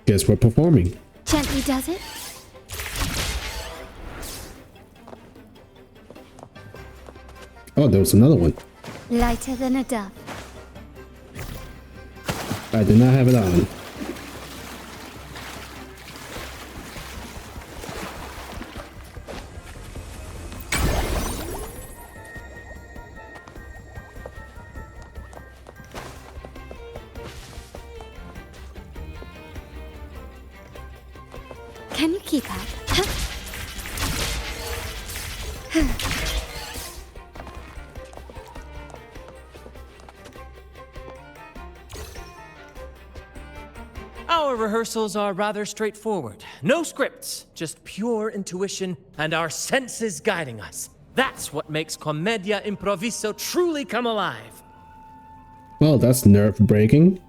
[SPEAKER 1] Guess we're performing.
[SPEAKER 4] Gently does it?
[SPEAKER 1] Oh, there was another one.
[SPEAKER 4] Lighter than a dove.
[SPEAKER 1] I did not have it on.
[SPEAKER 4] Can you keep up?
[SPEAKER 3] Our rehearsals are rather straightforward. No scripts, just pure intuition and our senses guiding us. That's what makes Commedia Improviso truly come alive.
[SPEAKER 1] Well, that's nerve-breaking.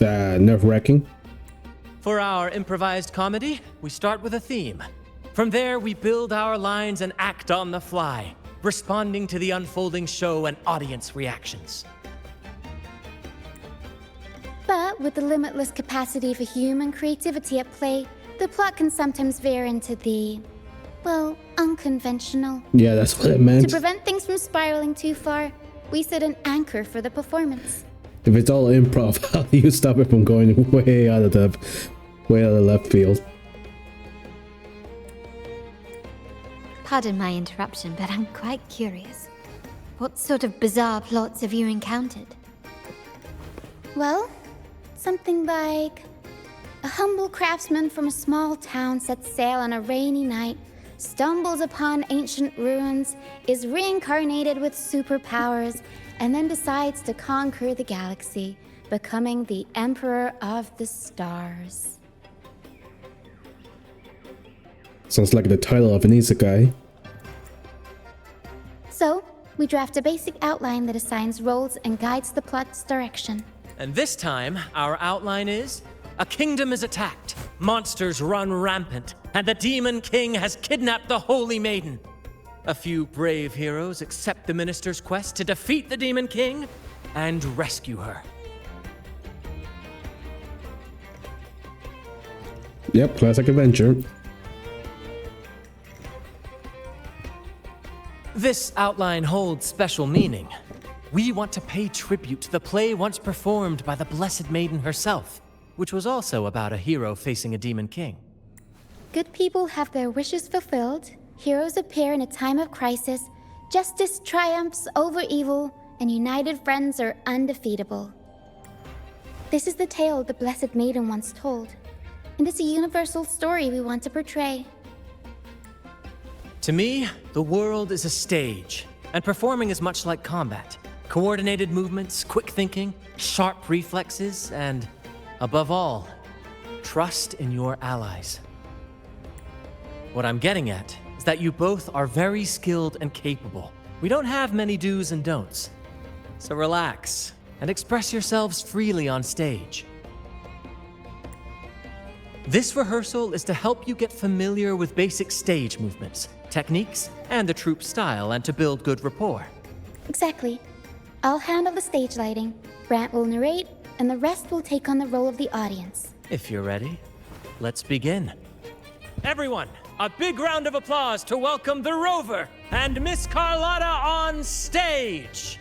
[SPEAKER 1] Nerve-wracking.
[SPEAKER 3] For our improvised comedy, we start with a theme. From there, we build our lines and act on the fly, responding to the unfolding show and audience reactions.
[SPEAKER 14] But with the limitless capacity for human creativity at play, the plot can sometimes veer into the, well, unconventional.
[SPEAKER 1] Yeah, that's what it meant.
[SPEAKER 14] To prevent things from spiraling too far, we set an anchor for the performance.
[SPEAKER 1] If it's all improv, how do you stop it from going way out of the left field?
[SPEAKER 4] Pardon my interruption, but I'm quite curious. What sort of bizarre plots have you encountered?
[SPEAKER 14] Well, something like a humble craftsman from a small town sets sail on a rainy night, stumbles upon ancient ruins, is reincarnated with superpowers, and then decides to conquer the galaxy, becoming the Emperor of the Stars.
[SPEAKER 1] Sounds like the title of an isekai.
[SPEAKER 14] So, we draft a basic outline that assigns roles and guides the plot's direction.
[SPEAKER 3] And this time, our outline is: a kingdom is attacked, monsters run rampant, and the Demon King has kidnapped the Holy Maiden. A few brave heroes accept the minister's quest to defeat the Demon King and rescue her.
[SPEAKER 1] Yep, classic adventure.
[SPEAKER 3] This outline holds special meaning. We want to pay tribute to the play once performed by the Blessed Maiden herself, which was also about a hero facing a Demon King.
[SPEAKER 14] Good people have their wishes fulfilled, heroes appear in a time of crisis, justice triumphs over evil, and united friends are undefeatable. This is the tale the Blessed Maiden once told, and it's a universal story we want to portray.
[SPEAKER 3] To me, the world is a stage, and performing is much like combat. Coordinated movements, quick thinking, sharp reflexes, and, above all, trust in your allies. What I'm getting at is that you both are very skilled and capable. We don't have many do's and don'ts. So relax and express yourselves freely on stage. This rehearsal is to help you get familiar with basic stage movements, techniques, and the troupe style, and to build good rapport.
[SPEAKER 14] Exactly. I'll handle the stage lighting, Brant will narrate, and the rest will take on the role of the audience.
[SPEAKER 3] If you're ready, let's begin. Everyone,
[SPEAKER 12] a big round of applause to welcome the Rover and Miss Carlotta on stage.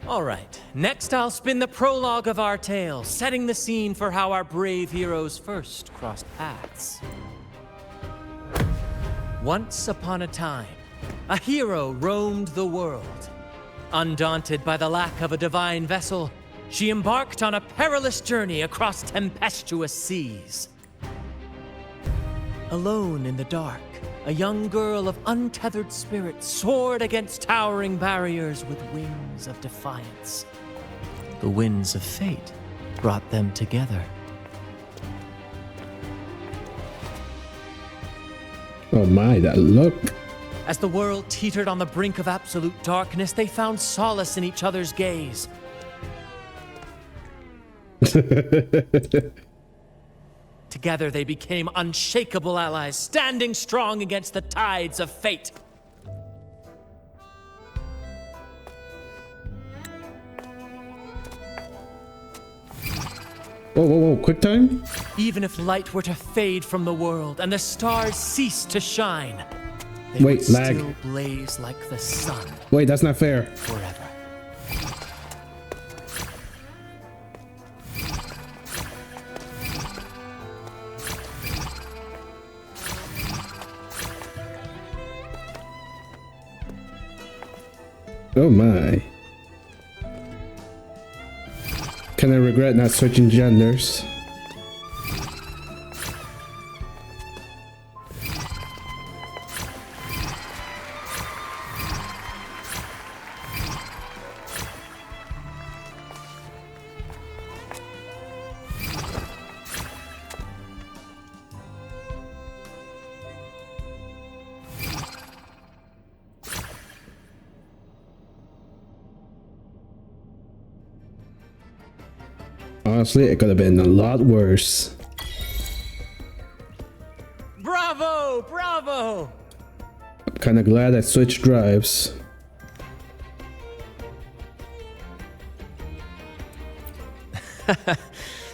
[SPEAKER 12] All right, next I'll spin the prologue of our tale, setting the scene for how our brave heroes first crossed paths. Once upon a time, a hero roamed the world. Undaunted by the lack of a divine vessel, she embarked on a perilous journey across tempestuous seas. Alone in the dark, a young girl of untethered spirit soared against towering barriers with wings of defiance. The winds of fate brought them together.
[SPEAKER 1] Oh my, that look.
[SPEAKER 12] As the world teetered on the brink of absolute darkness, they found solace in each other's gaze. Together they became unshakable allies, standing strong against the tides of fate.
[SPEAKER 1] Whoa, whoa, whoa, quick time?
[SPEAKER 12] Even if light were to fade from the world and the stars cease to shine, they
[SPEAKER 1] Wait,
[SPEAKER 12] would
[SPEAKER 1] lag.
[SPEAKER 12] still blaze like the sun
[SPEAKER 1] Wait, that's not fair.
[SPEAKER 12] forever.
[SPEAKER 1] Oh my. Can I regret not switching genders? Honestly, it could have been a lot worse.
[SPEAKER 12] Bravo! Bravo!
[SPEAKER 1] I'm kind of glad I switched drives.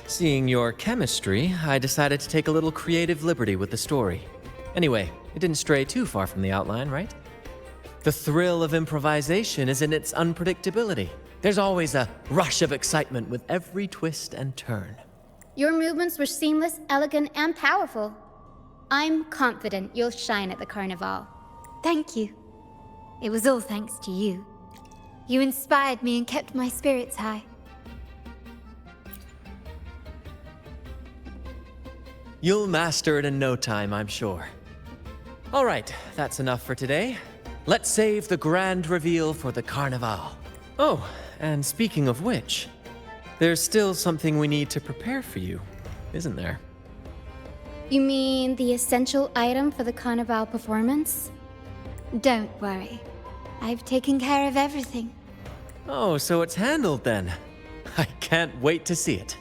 [SPEAKER 3] Seeing your chemistry, I decided to take a little creative liberty with the story. Anyway, it didn't stray too far from the outline, right? The thrill of improvisation is in its unpredictability. There's always a rush of excitement with every twist and turn.
[SPEAKER 14] Your movements were seamless, elegant, and powerful. I'm confident you'll shine at the carnival.
[SPEAKER 4] Thank you. It was all thanks to you. You inspired me and kept my spirits high.
[SPEAKER 3] You'll master it in no time, I'm sure. All right, that's enough for today. Let's save the grand reveal for the carnival. Oh, and speaking of which, there's still something we need to prepare for you, isn't there?
[SPEAKER 14] You mean the essential item for the carnival performance?
[SPEAKER 4] Don't worry. I've taken care of everything.
[SPEAKER 3] Oh, so it's handled then. I can't wait to see it.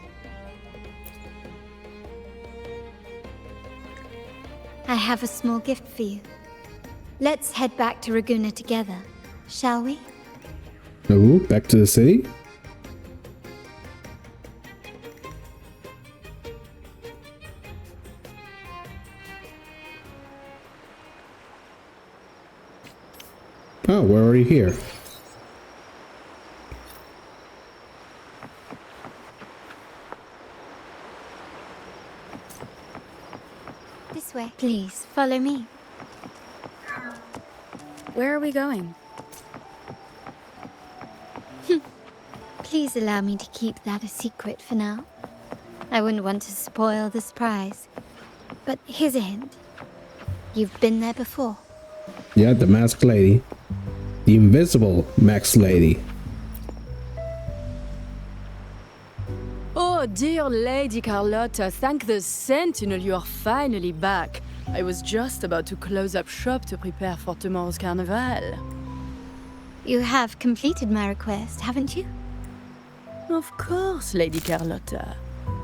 [SPEAKER 4] I have a small gift for you. Let's head back to Ragunna together, shall we?
[SPEAKER 1] Oh, back to the city? Oh, we're already here.
[SPEAKER 4] This way. Please, follow me.
[SPEAKER 13] Where are we going?
[SPEAKER 4] Please allow me to keep that a secret for now. I wouldn't want to spoil the surprise. But here's a hint. You've been there before.
[SPEAKER 1] Yeah, the masked lady. The invisible masked lady.
[SPEAKER 15] Oh, dear Lady Carlotta, thank the Sentinel you are finally back. I was just about to close up shop to prepare for tomorrow's carnival.
[SPEAKER 4] You have completed my request, haven't you?
[SPEAKER 15] Of course, Lady Carlotta.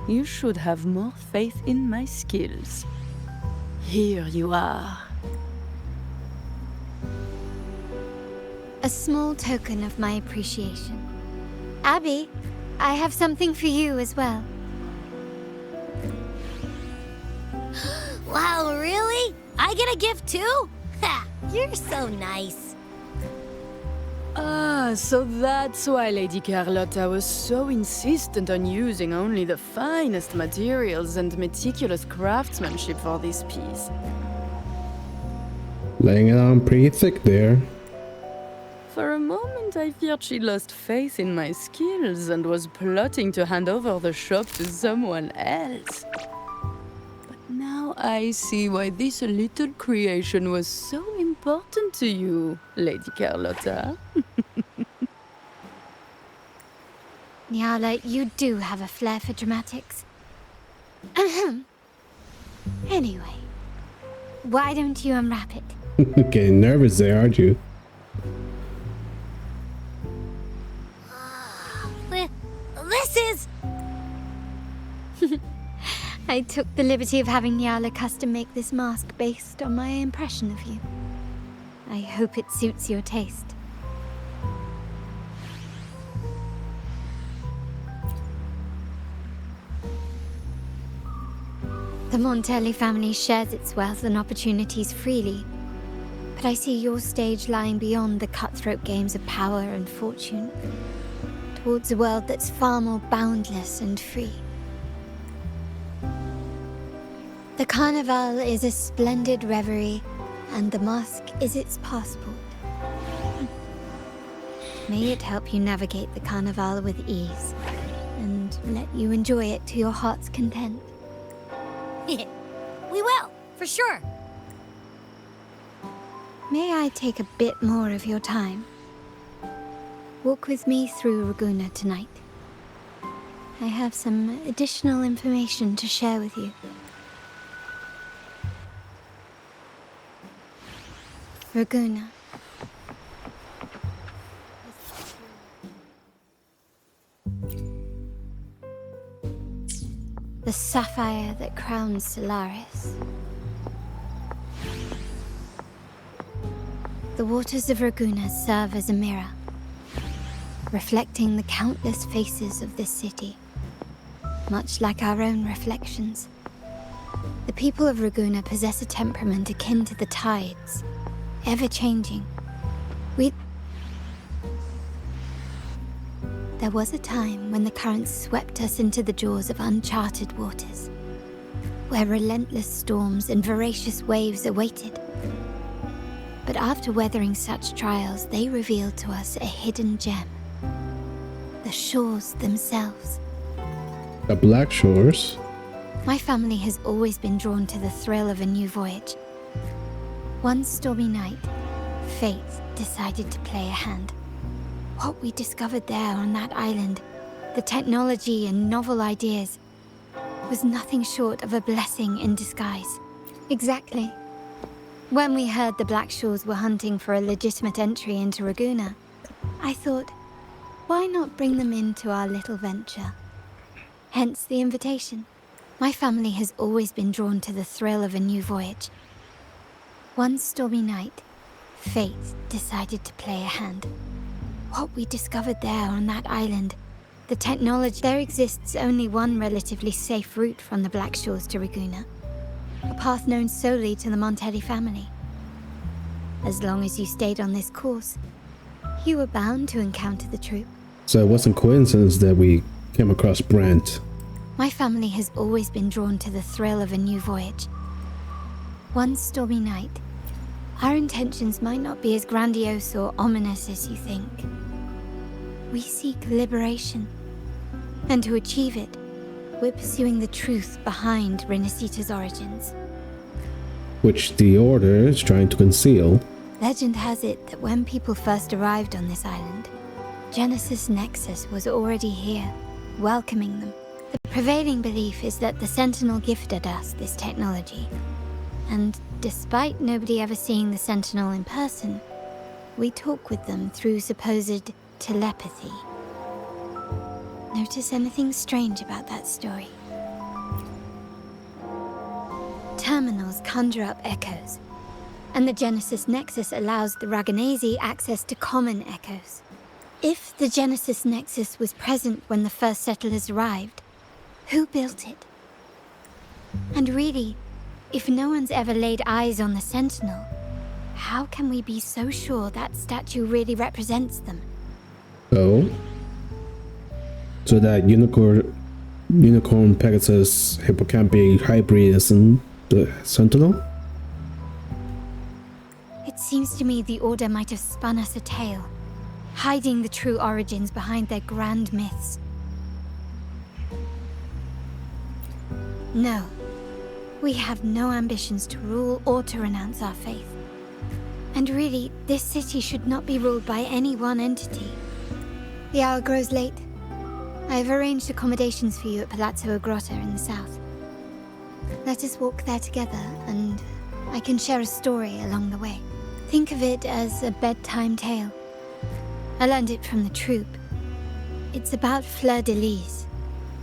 [SPEAKER 15] You should have more faith in my skills. Here you are.
[SPEAKER 4] A small token of my appreciation. Abby, I have something for you as well.
[SPEAKER 5] Wow, really? I get a gift too? Ha! You're so nice.
[SPEAKER 15] Ah, so that's why Lady Carlotta was so insistent on using only the finest materials and meticulous craftsmanship for this piece.
[SPEAKER 1] Laying it on pretty thick there.
[SPEAKER 15] For a moment, I feared she lost faith in my skills and was plotting to hand over the shop to someone else. But now I see why this little creation was so important to you, Lady Carlotta.
[SPEAKER 4] Nyala, you do have a flair for dramatics. Anyway, why don't you unwrap it?
[SPEAKER 1] Getting nervous there, aren't you?
[SPEAKER 5] This is...
[SPEAKER 4] I took the liberty of having Nyala custom make this mask based on my impression of you. I hope it suits your taste. The Montelli family shares its wealth and opportunities freely, but I see your stage lying beyond the cutthroat games of power and fortune, towards a world that's far more boundless and free. The Carnival is a splendid reverie, and the mask is its passport. May it help you navigate the Carnival with ease, and let you enjoy it to your heart's content.
[SPEAKER 5] We will, for sure.
[SPEAKER 4] May I take a bit more of your time? Walk with me through Ragunna tonight. I have some additional information to share with you. Ragunna. The sapphire that crowns Solaris. The waters of Ragunna serve as a mirror, reflecting the countless faces of this city, much like our own reflections. The people of Ragunna possess a temperament akin to the tides, ever-changing. There was a time when the currents swept us into the jaws of uncharted waters, where relentless storms and voracious waves awaited. But after weathering such trials, they revealed to us a hidden gem. The shores themselves.
[SPEAKER 1] The Black Shores?
[SPEAKER 4] My family has always been drawn to the thrill of a new voyage. One stormy night, fate decided to play a hand. What we discovered there on that island, the technology and novel ideas, was nothing short of a blessing in disguise. Exactly. When we heard the Black Shores were hunting for a legitimate entry into Ragunna, I thought, why not bring them into our little venture? Hence the invitation. My family has always been drawn to the thrill of a new voyage. One stormy night, fate decided to play a hand. What we discovered there on that island, the technology... There exists only one relatively safe route from the Black Shores to Ragunna. A path known solely to the Montelli family. As long as you stayed on this course, you were bound to encounter the troop.
[SPEAKER 1] So it wasn't coincidence that we came across Brent.
[SPEAKER 4] My family has always been drawn to the thrill of a new voyage. One stormy night, our intentions might not be as grandiose or ominous as you think. We seek liberation, and to achieve it, we're pursuing the truth behind Rinascita's origins.
[SPEAKER 1] Which the Order is trying to conceal.
[SPEAKER 4] Legend has it that when people first arrived on this island, Genesis Nexus was already here, welcoming them. The prevailing belief is that the Sentinel gifted us this technology, and despite nobody ever seeing the Sentinel in person, we talk with them through supposed telepathy. Notice anything strange about that story?
[SPEAKER 16] terminals conjure up echoes, and the Genesis Nexus allows the Raganazi access to common echoes. If the Genesis Nexus was present when the first settlers arrived, who built it? And really, if no one's ever laid eyes on the Sentinel, how can we be so sure that statue really represents them?
[SPEAKER 1] Oh? So that unicorn Pegasus hippocampi hybrid isn't the Sentinel?
[SPEAKER 16] It seems to me the Order might have spun us a tale, hiding the true origins behind their grand myths. No. We have no ambitions to rule or to renounce our faith. And really, this city should not be ruled by any one entity. The hour grows late. I have arranged accommodations for you at Palazzo Grotta in the south. Let us walk there together, and I can share a story along the way. Think of it as a bedtime tale. I learned it from the troop. It's about Fleur de Lis,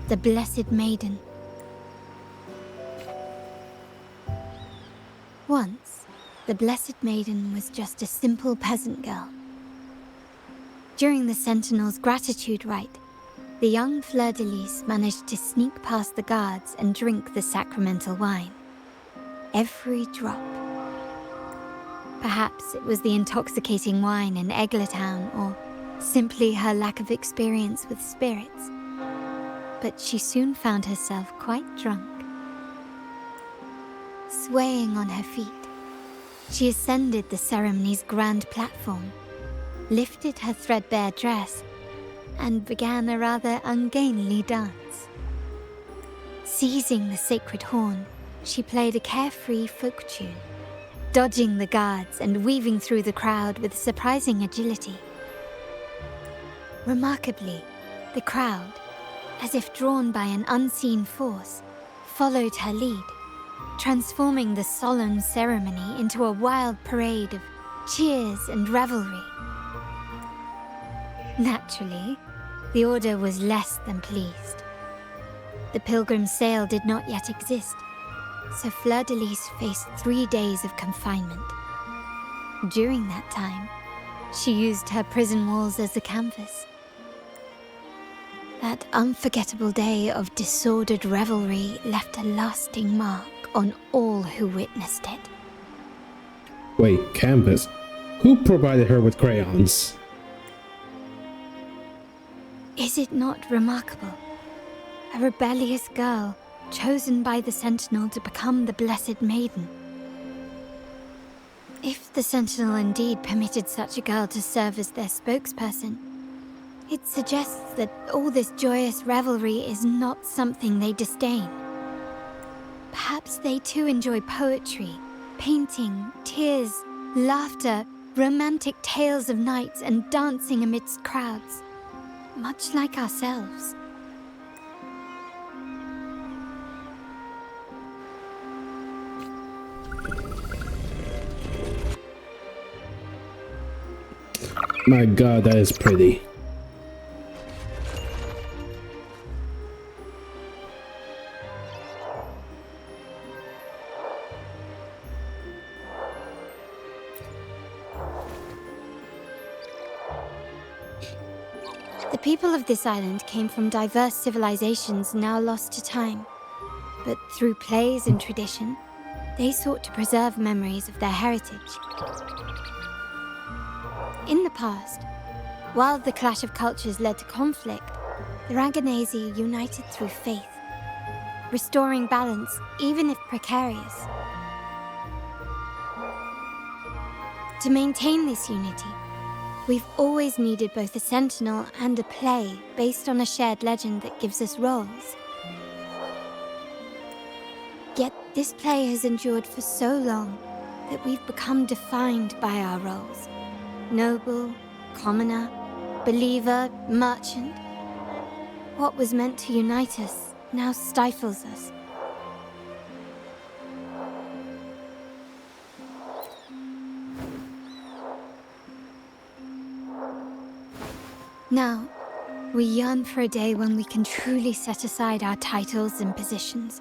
[SPEAKER 16] the Blessed Maiden. Once, the Blessed Maiden was just a simple peasant girl. During the Sentinel's gratitude rite, the young Fleur de Lis managed to sneak past the guards and drink the sacramental wine. Every drop. Perhaps it was the intoxicating wine in Eggletown, or simply her lack of experience with spirits. But she soon found herself quite drunk. Swaying on her feet, she ascended the ceremony's grand platform, lifted her threadbare dress, and began a rather ungainly dance. Seizing the sacred horn, she played a carefree folk tune, dodging the guards and weaving through the crowd with surprising agility. Remarkably, the crowd, as if drawn by an unseen force, followed her lead, transforming the solemn ceremony into a wild parade of cheers and revelry. Naturally, the Order was less than pleased. The pilgrim sale did not yet exist, so Fleur de Lis faced 3 days of confinement. During that time, she used her prison walls as a canvas. That unforgettable day of disordered revelry left a lasting mark on all who witnessed it.
[SPEAKER 1] Wait, canvas? Who provided her with crayons?
[SPEAKER 16] Is it not remarkable? A rebellious girl, chosen by the Sentinel to become the Blessed Maiden. If the Sentinel indeed permitted such a girl to serve as their spokesperson, it suggests that all this joyous revelry is not something they disdain. Perhaps they too enjoy poetry, painting, tears, laughter, romantic tales of nights, and dancing amidst crowds, much like ourselves.
[SPEAKER 1] My god, that is pretty.
[SPEAKER 16] The people of this island came from diverse civilizations now lost to time, but through plays and tradition, they sought to preserve memories of their heritage. In the past, while the clash of cultures led to conflict, the Raganazi united through faith, restoring balance even if precarious. To maintain this unity, we've always needed both a sentinel and a play based on a shared legend that gives us roles. Yet this play has endured for so long that we've become defined by our roles. Noble, commoner, believer, merchant. What was meant to unite us now stifles us. Now, we yearn for a day when we can truly set aside our titles and positions,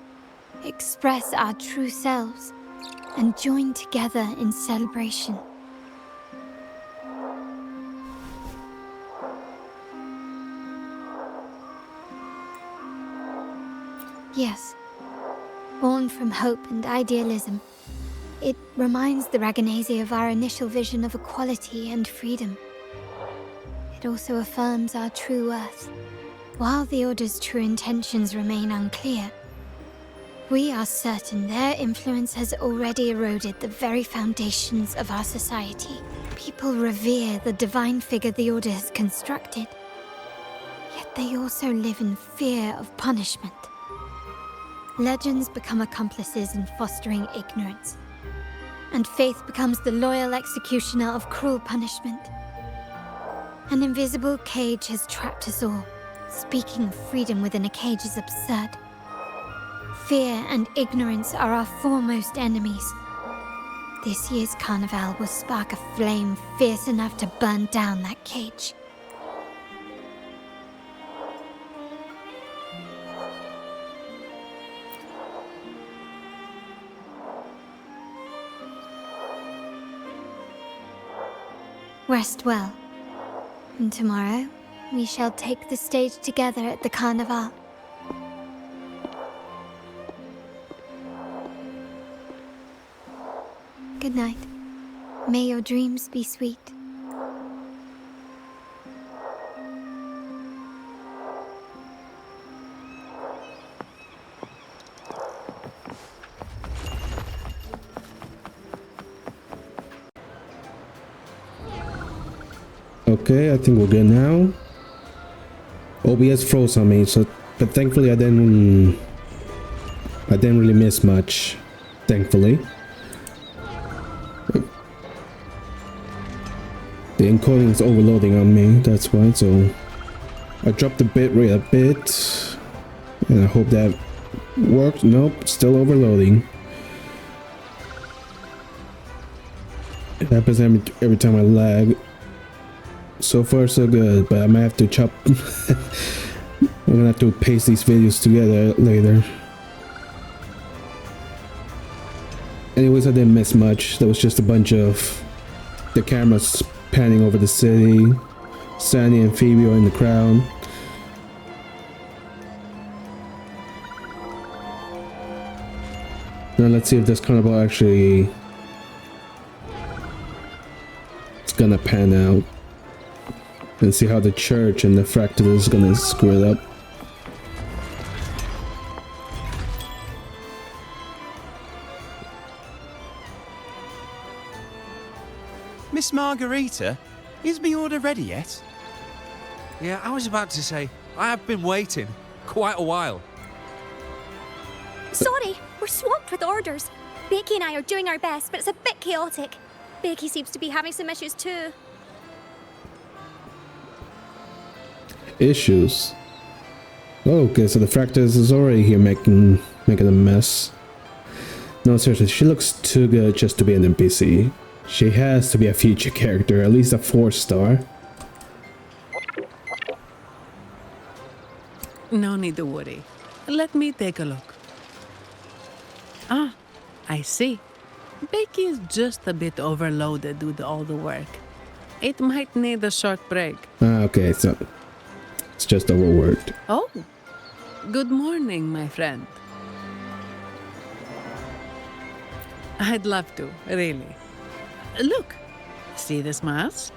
[SPEAKER 16] express our true selves, and join together in celebration. Yes, born from hope and idealism, it reminds the Raganese of our initial vision of equality and freedom. It also affirms our true worth. While the Order's true intentions remain unclear, we are certain their influence has already eroded the very foundations of our society. People revere the divine figure the Order has constructed, yet they also live in fear of punishment. Legends become accomplices in fostering ignorance, and faith becomes the loyal executioner of cruel punishment. An invisible cage has trapped us all. Speaking of freedom within a cage is absurd. Fear and ignorance are our foremost enemies. This year's carnival will spark a flame fierce enough to burn down that cage. Rest well, and tomorrow we shall take the stage together at the carnival. Good night. May your dreams be sweet.
[SPEAKER 1] Okay, I think we're good now. OBS froze on me, but thankfully I didn't really miss much. Thankfully. The encoding is overloading on me, that's why, so I dropped the bitrate a bit, and I hope that works. Nope, still overloading. It happens every time I lag. So far so good, but I might have to chop I'm gonna have to paste these videos together later. Anyways, I didn't miss much. There was just a bunch of the cameras panning over the city. Sandy and Phoebe are in the crowd. Now let's see if this carnival actually is gonna pan out. And see how the church and the fractal is gonna screw it up.
[SPEAKER 11] Miss Margarita, is me order ready yet?
[SPEAKER 6] Yeah, I was about to say, I have been waiting quite a while.
[SPEAKER 17] Sorry, we're swamped with orders. Becky and I are doing our best, but it's a bit chaotic. Becky seems to be having some issues too.
[SPEAKER 1] Issues? Oh, okay, so the fractals is already here making a mess. No, seriously, she looks too good just to be an NPC. She has to be a future character, at least a 4-star.
[SPEAKER 18] No need to worry. Let me take a look. Ah, I see. Becky is just a bit overloaded with all the work. It might need a short break.
[SPEAKER 1] Ah, okay, so it's just overworked.
[SPEAKER 18] Oh, good morning, my friend. I'd love to, really. Look, see this mask?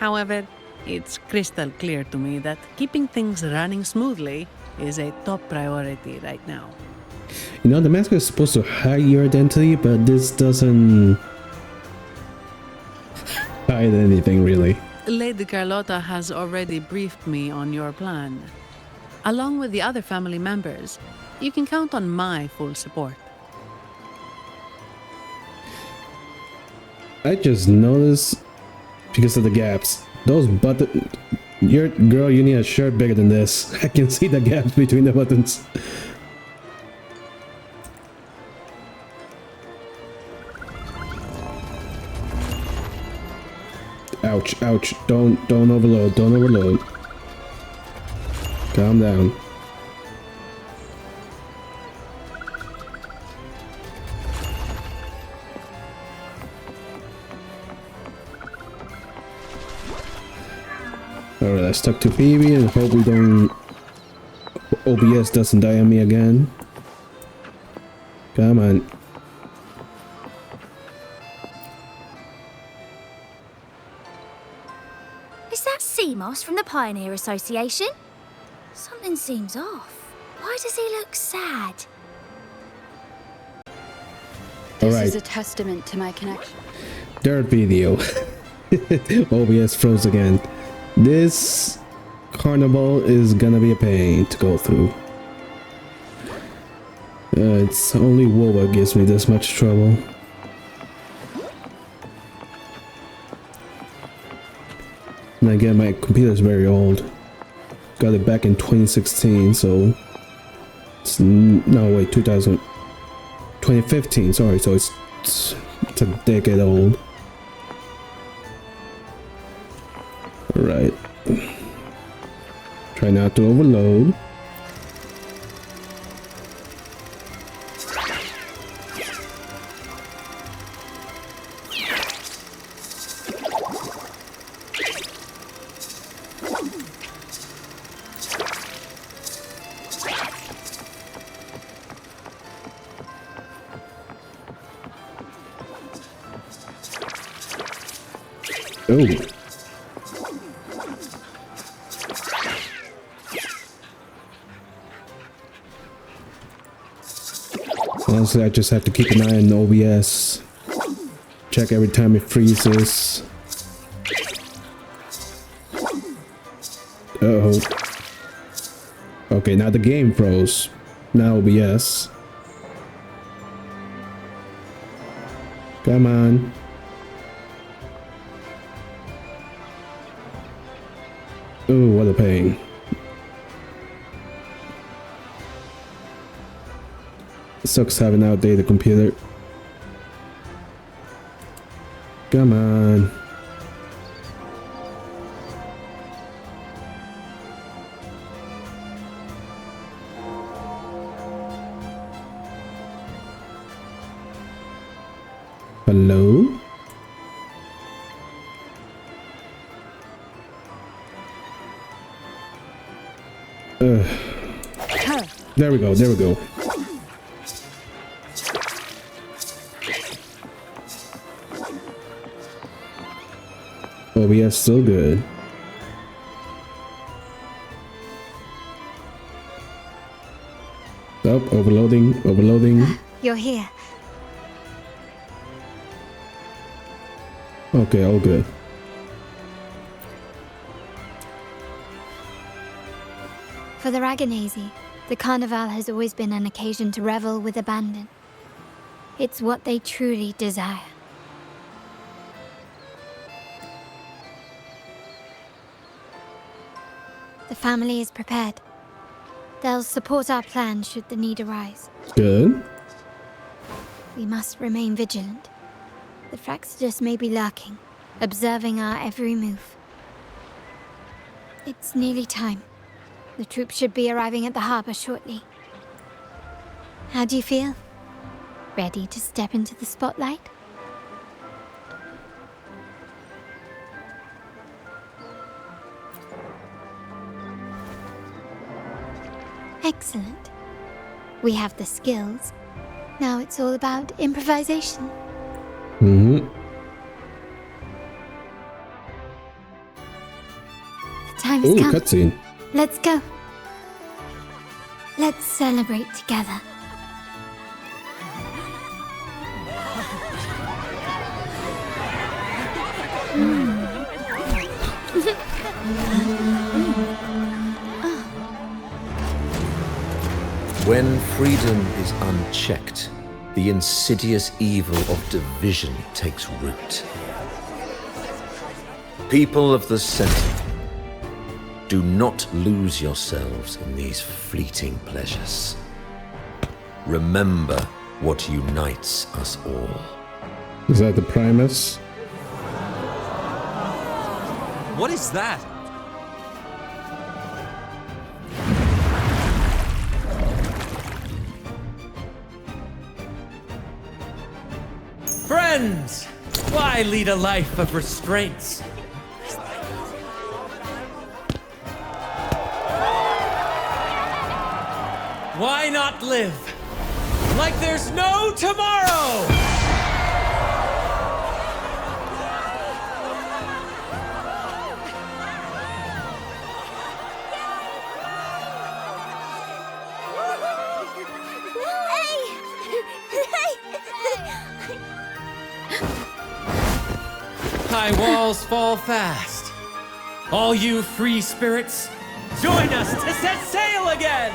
[SPEAKER 18] However, it's crystal clear to me that keeping things running smoothly is a top priority right now.
[SPEAKER 1] You know, the mask is supposed to hide your identity, but this doesn't hide anything, really.
[SPEAKER 18] Lady Carlotta has already briefed me on your plan. Along with the other family members, you can count on my full support.
[SPEAKER 1] I just noticed, because of the gaps, those buttons... Girl, you need a shirt bigger than this. I can see the gaps between the buttons. Ouch, ouch. Don't overload, don't overload. Alright, I stuck to Phoebe and hope we don't... OBS doesn't die on me again. Come on.
[SPEAKER 19] Is that sea moss from the Pioneer Association? Something seems off. Why does he look sad?
[SPEAKER 13] This is a testament to my connection.
[SPEAKER 1] Third video. OBS froze again. This carnival is gonna be a pain to go through. It's only WoWa gives me this much trouble. And again, my computer's very old. Got it back in 2016, so it's no wait, 2015. Sorry, so it's a decade old. Right. Try not to overload. Oh. Honestly, I just have to keep an eye on OBS. Check every time it freezes. Uh-oh. Okay, now the game froze. Now OBS. Come on. Ooh, what a pain. It sucks having an outdated computer. Come on. Hello? There we go, there we go. OBS still good. Oh, overloading, overloading.
[SPEAKER 16] You're here.
[SPEAKER 1] Okay, all good.
[SPEAKER 16] For the Raganese, the Carnival has always been an occasion to revel with abandon. It's what they truly desire. The family is prepared. They'll support our plan should the need arise.
[SPEAKER 1] Good.
[SPEAKER 16] We must remain vigilant. The Fraxidus may be lurking, observing our every move. It's nearly time. The troops should be arriving at the harbor shortly. How do you feel? Ready to step into the spotlight? Excellent. We have the skills. Now it's all about improvisation.
[SPEAKER 1] Mm-hmm.
[SPEAKER 16] The time has come.
[SPEAKER 1] Cutscene.
[SPEAKER 16] Let's go. Let's celebrate together.
[SPEAKER 6] When freedom is unchecked, the insidious evil of division takes root. People of the Sentinel, do not lose yourselves in these fleeting pleasures. Remember what unites us all.
[SPEAKER 1] Is that the Primus?
[SPEAKER 12] What is that? Friends, why lead a life of restraints? Why not live? Like there's no tomorrow! High walls fall fast. All you free spirits, join us to set sail again!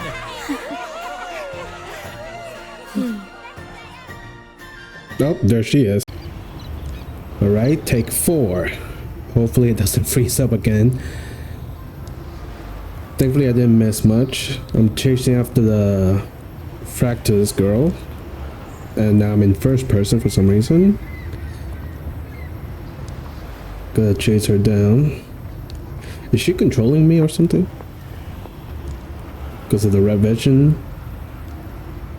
[SPEAKER 1] Oh, there she is. Alright, take 4. Hopefully it doesn't freeze up again. Thankfully I didn't miss much. I'm chasing after the Fractus girl. And now I'm in first person for some reason. Gotta chase her down. Is she controlling me or something? Because of the red vision?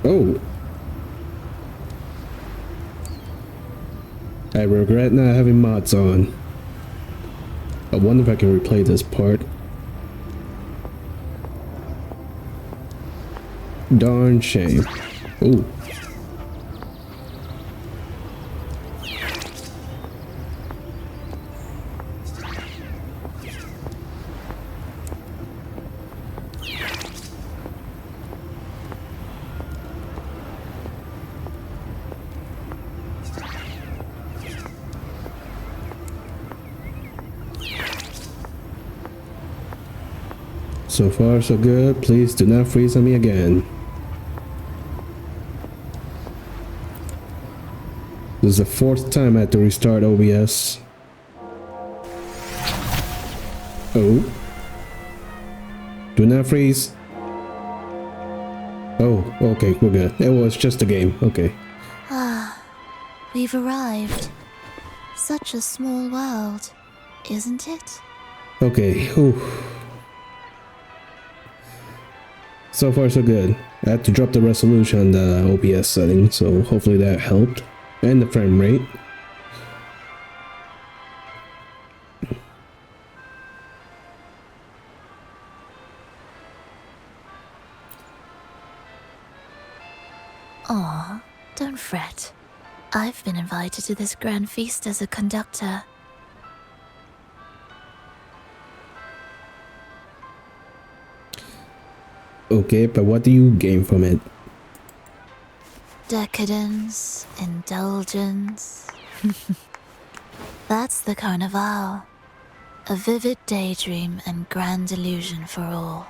[SPEAKER 1] Oh. I regret not having mods on. I wonder if I can replay this part. Darn shame. Ooh. So far so good, please do not freeze on me again. This is the 4th time I had to restart OBS. Oh. Do not freeze. Oh, okay, we're good. It was just a game, okay.
[SPEAKER 19] Ah, we've arrived. Such a small world, isn't it?
[SPEAKER 1] Okay, whew. So far so good. I had to drop the resolution on the OBS setting, so hopefully that helped. And the frame rate.
[SPEAKER 19] Aw, don't fret. I've been invited to this grand feast as a conductor.
[SPEAKER 1] Okay, but what do you gain from it?
[SPEAKER 19] Decadence, indulgence. That's the Carnival. A vivid daydream and grand illusion for all.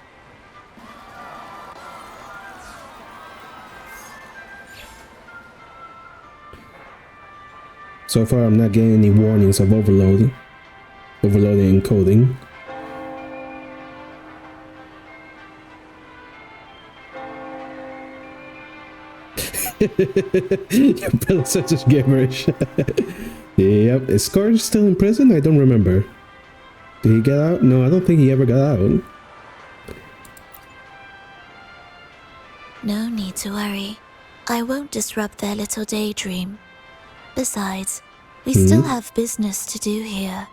[SPEAKER 1] So far I'm not getting any warnings of overloading encoding. Your brother such as gibberish. Yep, is Scar still in prison? I don't remember. Did he get out? No, I don't think he ever got out.
[SPEAKER 19] No need to worry. I won't disrupt their little daydream. Besides, we still have business to do here.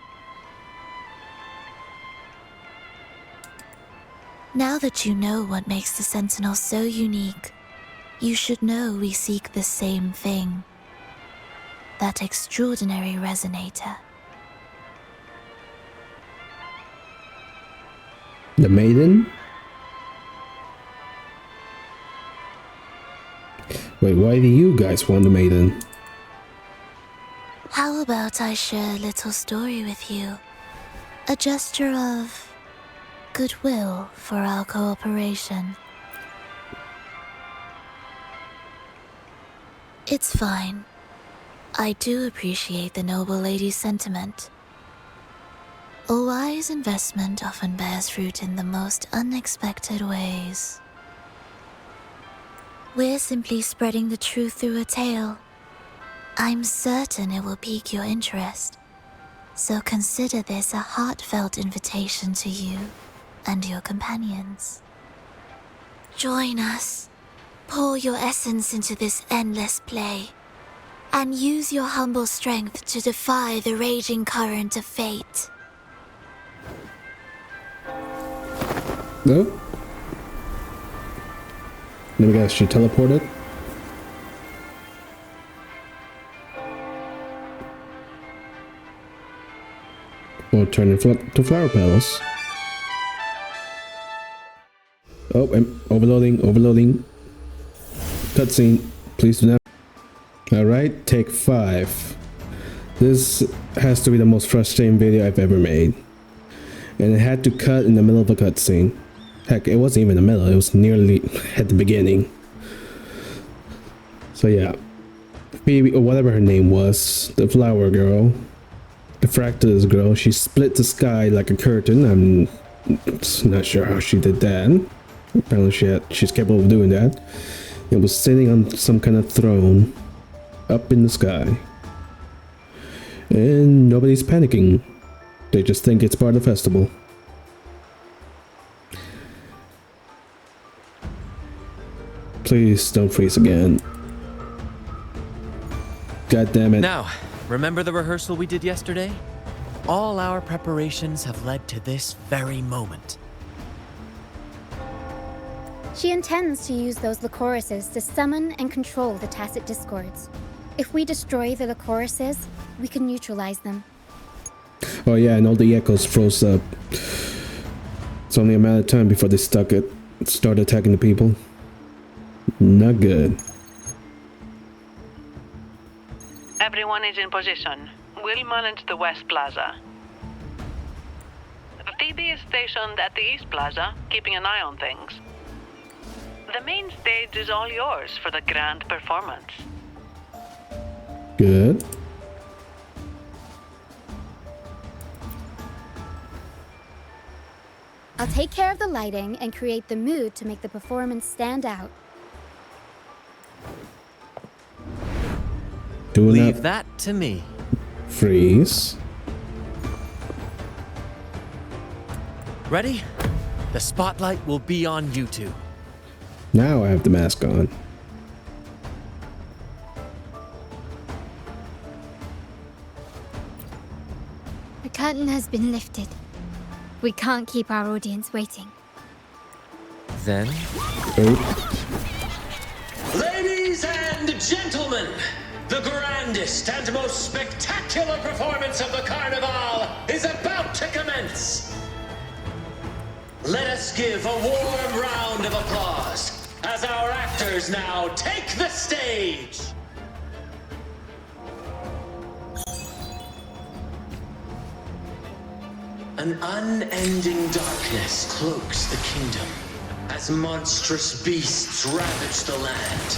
[SPEAKER 19] Now that you know what makes the Sentinel so unique, you should know we seek the same thing. That extraordinary resonator.
[SPEAKER 1] The maiden? Wait, why do you guys want the maiden?
[SPEAKER 19] How about I share a little story with you? A gesture of goodwill for our cooperation. It's fine. I do appreciate the noble lady's sentiment. A wise investment often bears fruit in the most unexpected ways. We're simply spreading the truth through a tale. I'm certain it will pique your interest, so consider this a heartfelt invitation to you and your companions. Join us. Pour your essence into this endless play, and use your humble strength to defy the raging current of fate.
[SPEAKER 1] No? Let me guess, she teleported? Or turning to flower petals. Oh, I'm overloading. Cutscene, please do not. Alright, take 5. This has to be the most frustrating video I've ever made. And it had to cut in the middle of a cutscene. Heck, it wasn't even in the middle, it was nearly at the beginning. So yeah, Phoebe, or whatever her name was, the flower girl, the fractus girl, she split the sky like a curtain. I'm not sure how she did that. Apparently she's capable of doing that. It was sitting on some kind of throne up in the sky. And nobody's panicking. They just think it's part of the festival. Please don't freeze again. God damn it.
[SPEAKER 3] Now, remember the rehearsal we did yesterday? All our preparations have led to this very moment.
[SPEAKER 2] She intends to use those Lycorises to summon and control the Tacit Discords. If we destroy the Lycorises, we can neutralize them.
[SPEAKER 1] Oh yeah, and all the echoes froze up. It's only a matter of time before they start attacking the people. Not good.
[SPEAKER 18] Everyone is in position. We'll manage the West Plaza. Phoebe is stationed at the East Plaza, keeping an eye on things. The main stage is all yours for the grand performance.
[SPEAKER 1] Good.
[SPEAKER 2] I'll take care of the lighting and create the mood to make the performance stand out.
[SPEAKER 3] Leave that to me.
[SPEAKER 1] Freeze.
[SPEAKER 3] Ready? The spotlight will be on you two.
[SPEAKER 1] Now I have the mask on.
[SPEAKER 16] The curtain has been lifted. We can't keep our audience waiting.
[SPEAKER 3] Then?
[SPEAKER 9] Ladies and gentlemen, the grandest and most spectacular performance of the Carnival is about to commence. Let us give a warm round of applause as our actors now take the stage. An unending darkness cloaks the kingdom as monstrous beasts ravage the land.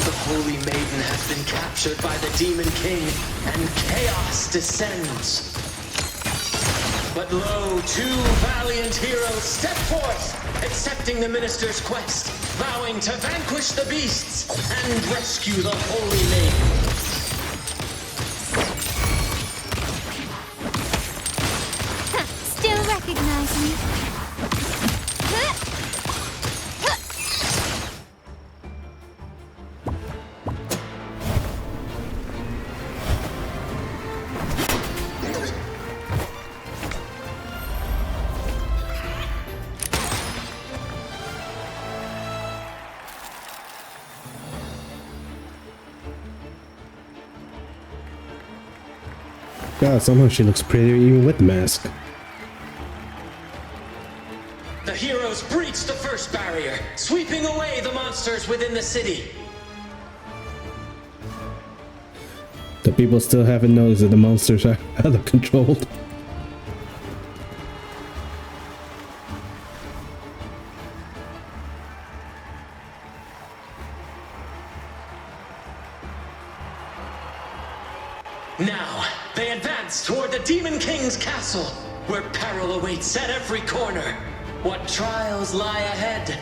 [SPEAKER 9] The Holy Maiden has been captured by the Demon King, and chaos descends. But lo, 2 valiant heroes step forth, accepting the minister's quest, vowing to vanquish the beasts and rescue the Holy Maiden.
[SPEAKER 16] Still recognize me?
[SPEAKER 1] God, somehow she looks prettier even with the mask.
[SPEAKER 9] The heroes breach the first barrier, sweeping away the monsters within the city.
[SPEAKER 1] The people still haven't noticed that the monsters are out of control.
[SPEAKER 9] Now, they advance toward the Demon King's castle, where peril awaits at every corner. What trials lie ahead?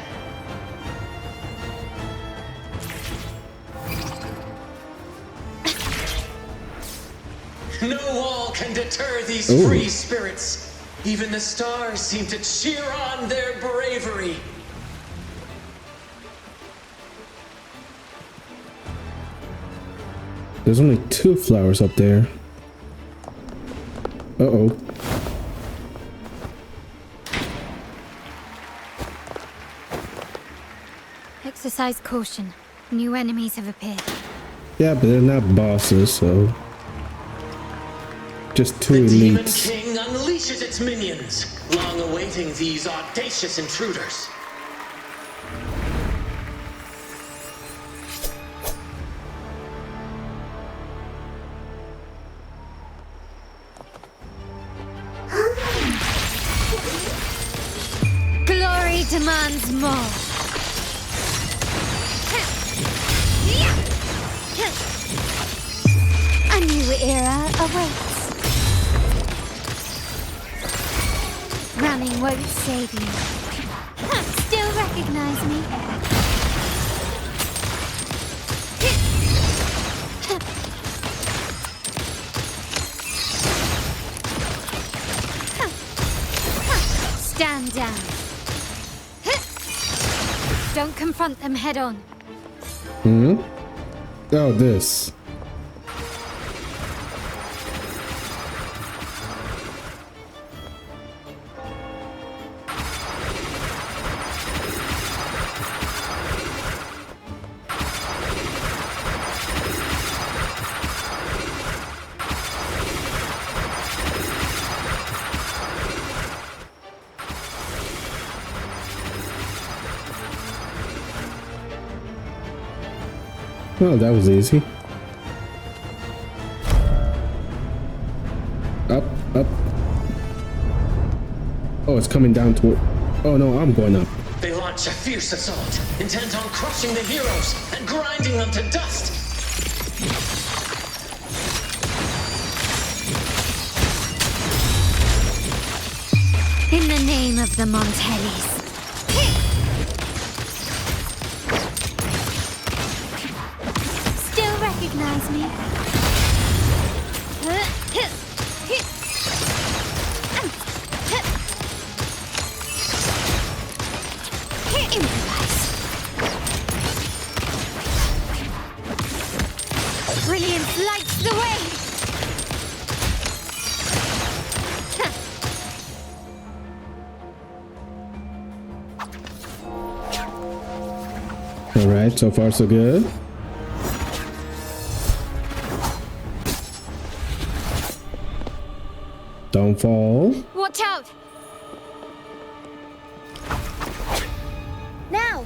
[SPEAKER 9] No wall can deter these free spirits. Even the stars seem to cheer on their bravery.
[SPEAKER 1] There's only 2 flowers up there. Uh-oh.
[SPEAKER 16] Exercise caution. New enemies have appeared.
[SPEAKER 1] Yeah, but they're not bosses, so just two
[SPEAKER 12] Demon
[SPEAKER 1] elites.
[SPEAKER 12] King unleashes its minions, long awaiting these audacious intruders.
[SPEAKER 16] Glory demands more. A new era awaits. Running won't save you. Still recognize me? Stand down. Don't confront them head on.
[SPEAKER 1] Hmm? Oh, this. Oh, that was easy. Up, up. Oh, it's coming down to... Oh no, I'm going up.
[SPEAKER 12] They launch a fierce assault, intent on crushing the heroes and grinding them to dust.
[SPEAKER 16] In the name of the Montellis. Still recognize me? Improvise. Brilliance lights the way.
[SPEAKER 1] Alright, so far so good. Don't fall.
[SPEAKER 16] Watch out! Now!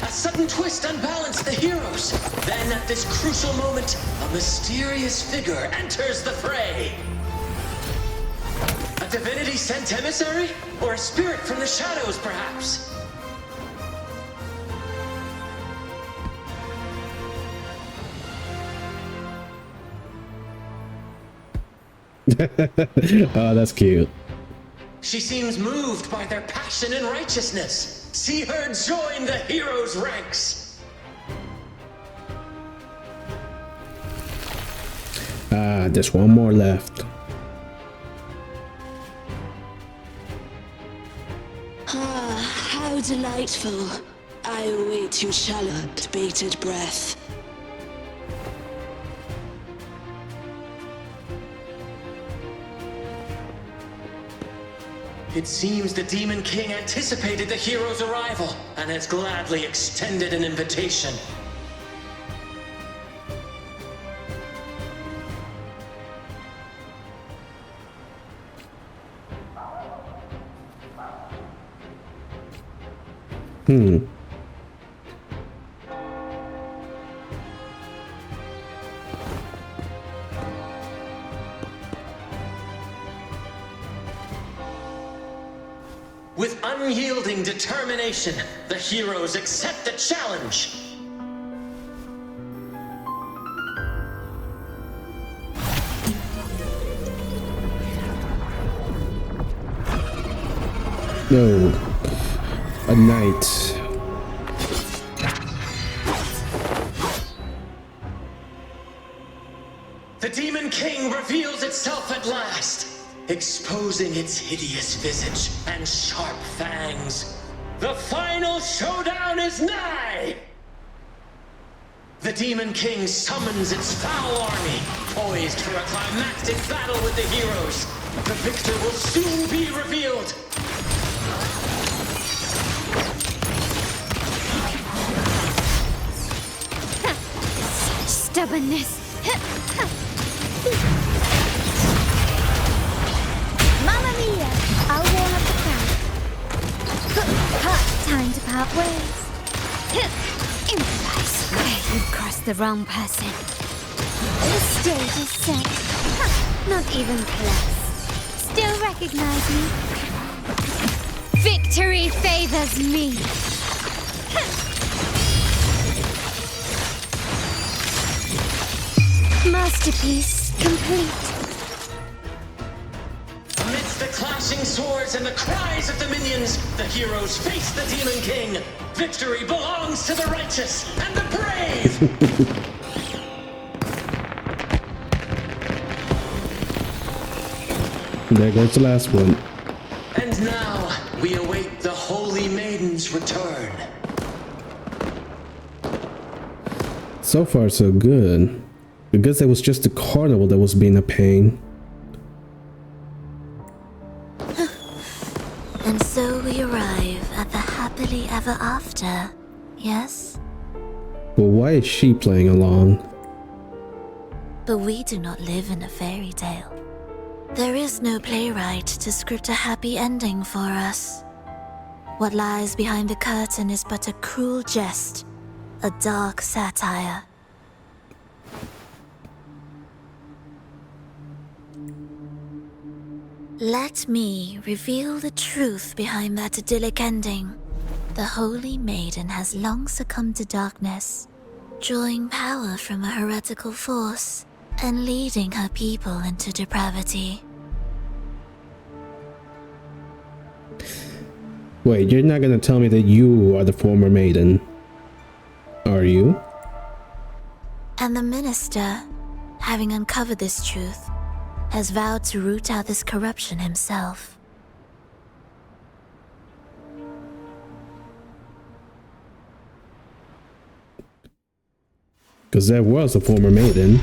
[SPEAKER 12] A sudden twist unbalanced the heroes. Then at this crucial moment, a mysterious figure enters the fray. A divinity sent emissary? Or a spirit from the shadows, perhaps?
[SPEAKER 1] Oh, that's cute.
[SPEAKER 12] She seems moved by their passion and righteousness. See her join the heroes' ranks.
[SPEAKER 1] Ah, there's one more left.
[SPEAKER 20] Ah, how delightful. I await your shallowed, bated breath.
[SPEAKER 12] It seems the Demon King anticipated the hero's arrival and has gladly extended an invitation. With unyielding determination, the heroes accept the challenge.
[SPEAKER 1] No. A knight.
[SPEAKER 12] The Demon King reveals itself at last, exposing its hideous visage and sharp fangs. The final showdown is nigh! The Demon King summons its foul army, poised for a climactic battle with the heroes. The victor will soon be revealed.
[SPEAKER 16] stubbornness.
[SPEAKER 14] Mamma mia! I'll warm up the crowd.
[SPEAKER 16] Time to part ways. I swear you've crossed the wrong person.
[SPEAKER 14] The stage is set.
[SPEAKER 16] Not even close.
[SPEAKER 14] Still recognize me?
[SPEAKER 16] Victory favors me.
[SPEAKER 14] Masterpiece complete.
[SPEAKER 21] Amidst the clashing swords and the cries of the minions, the heroes face the Demon King. Victory belongs to the righteous and the brave!
[SPEAKER 1] There goes the last one.
[SPEAKER 21] And now, we await the Holy Maiden's return.
[SPEAKER 1] So far, so good. Because it was just the carnival that was being a pain.
[SPEAKER 19] And so we arrive at the happily ever after, yes?
[SPEAKER 1] Well, why is she playing along?
[SPEAKER 19] But we do not live in a fairy tale. There is no playwright to script a happy ending for us. What lies behind the curtain is but a cruel jest, a dark satire. Let me reveal the truth behind that idyllic ending. The Holy Maiden has long succumbed to darkness, drawing power from a heretical force and leading her people into depravity.
[SPEAKER 1] Wait, you're not gonna tell me that you are the former maiden, are you?
[SPEAKER 19] And the minister, having uncovered this truth, has vowed to root out this corruption himself.
[SPEAKER 1] Because there was a former maiden.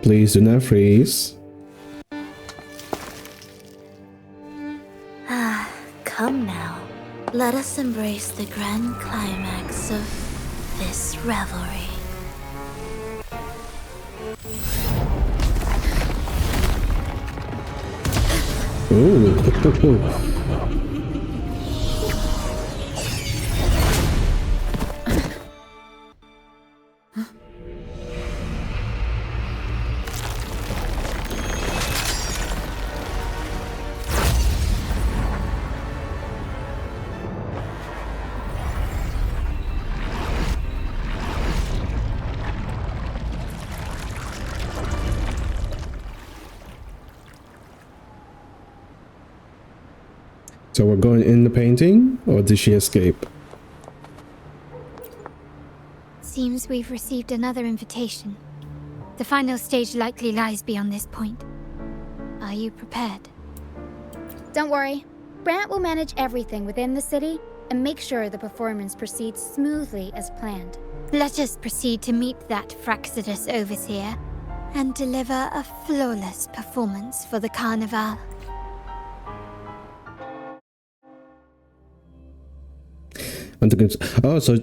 [SPEAKER 1] Please do not freeze.
[SPEAKER 19] Ah, come now. Let us embrace the grand climax of this revelry.
[SPEAKER 1] Ooh. So we're going in the painting, or did she escape?
[SPEAKER 16] Seems we've received another invitation. The final stage likely lies beyond this point. Are you prepared?
[SPEAKER 2] Don't worry. Brant will manage everything within the city and make sure the performance proceeds smoothly as planned.
[SPEAKER 16] Let us proceed to meet that Fraxidus overseer and deliver a flawless performance for the Carnival.
[SPEAKER 1] Oh, so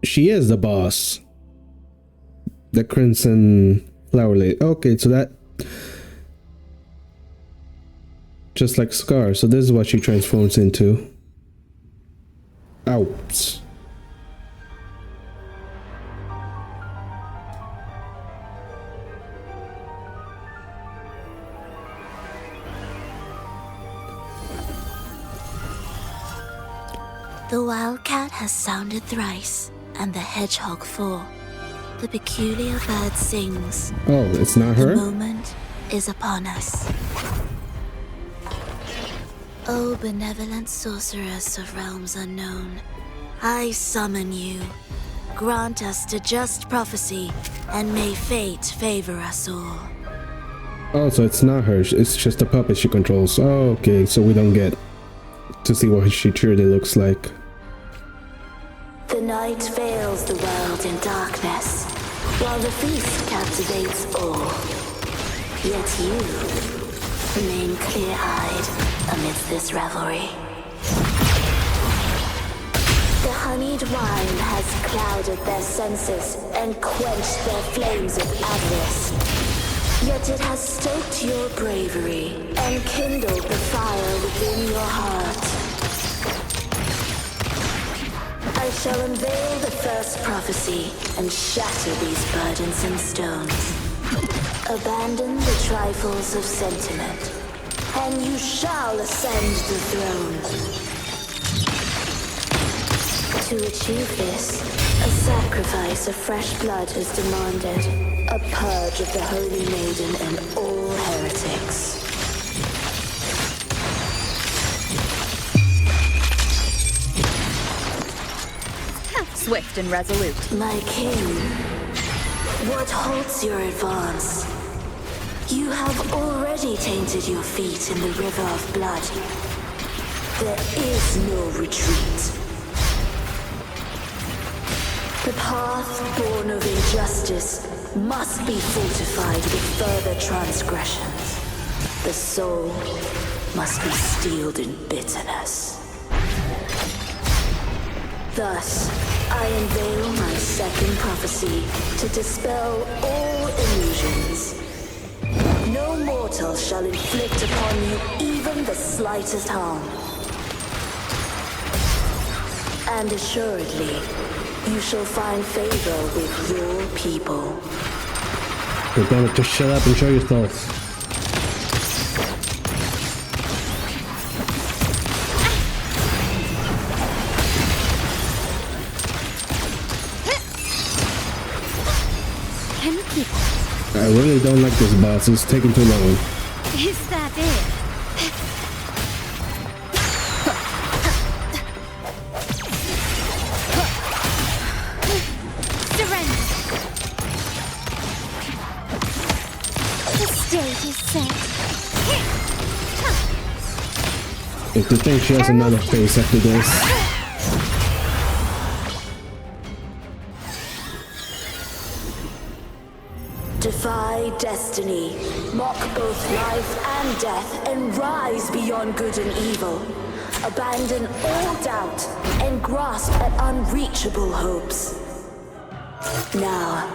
[SPEAKER 1] she is the boss. The Crimson Flower Lady. Okay, so that... Just like Scar. So this is what she transforms into. Ouch.
[SPEAKER 19] The wildcat has sounded thrice, and the hedgehog four. The peculiar bird sings.
[SPEAKER 1] Oh, it's not her?
[SPEAKER 19] The moment is upon us. O benevolent sorceress of realms unknown, I summon you. Grant us the just prophecy, and may fate favor us all.
[SPEAKER 1] Oh, so it's not her. It's just a puppet she controls. Oh, okay, so we don't get to see what she truly looks like.
[SPEAKER 20] The night veils the world in darkness, while the feast captivates all. Yet you remain clear-eyed amidst this revelry. The honeyed wine has clouded their senses and quenched their flames of avarice. Yet it has stoked your bravery and kindled the fire within your heart. I shall unveil the first prophecy and shatter these burdensome stones. Abandon the trifles of sentiment, and you shall ascend the throne. To achieve this, a sacrifice of fresh blood is demanded. A purge of the Holy Maiden and all heretics.
[SPEAKER 13] Swift and resolute.
[SPEAKER 20] My king, what halts your advance? You have already tainted your feet in the river of blood. There is no retreat. The path born of injustice must be fortified with further transgressions. The soul must be steeled in bitterness. Thus, I unveil my second prophecy to dispel all illusions. No mortal shall inflict upon you even the slightest harm. And assuredly, you shall find favor with your people.
[SPEAKER 1] You're gonna just shut up and show yourself. I really don't like this boss. It's taking too long.
[SPEAKER 16] Is that it? Surrender. The stage is set.
[SPEAKER 1] If you think she has another face after this.
[SPEAKER 20] Defy destiny, mock both life and death, and rise beyond good and evil. Abandon all doubt and grasp at unreachable hopes. Now,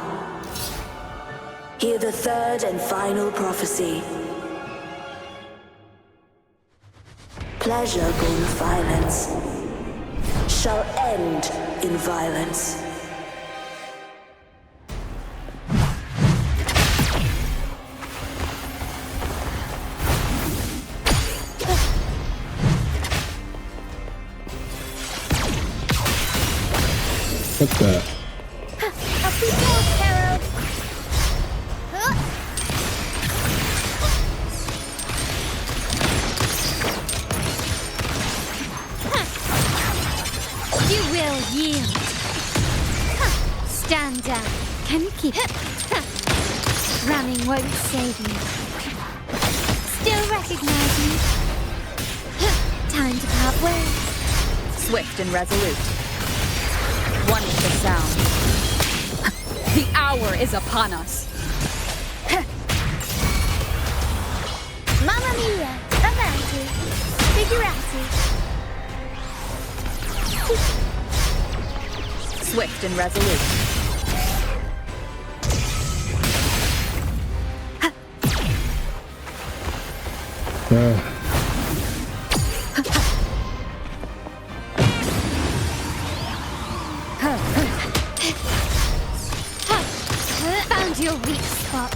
[SPEAKER 20] hear the third and final prophecy. Pleasure born of violence shall end in violence.
[SPEAKER 1] What the?
[SPEAKER 14] Up we go, Harold!
[SPEAKER 16] You will yield. Stand down. Can you keep it? Running won't save you. Still recognize me? Time to part ways.
[SPEAKER 13] Swift and resolute. One with the sound. The hour is upon us.
[SPEAKER 14] Mamma mia! Avanti! Figurati!
[SPEAKER 13] Swift and resolute.
[SPEAKER 16] Found your weak spot.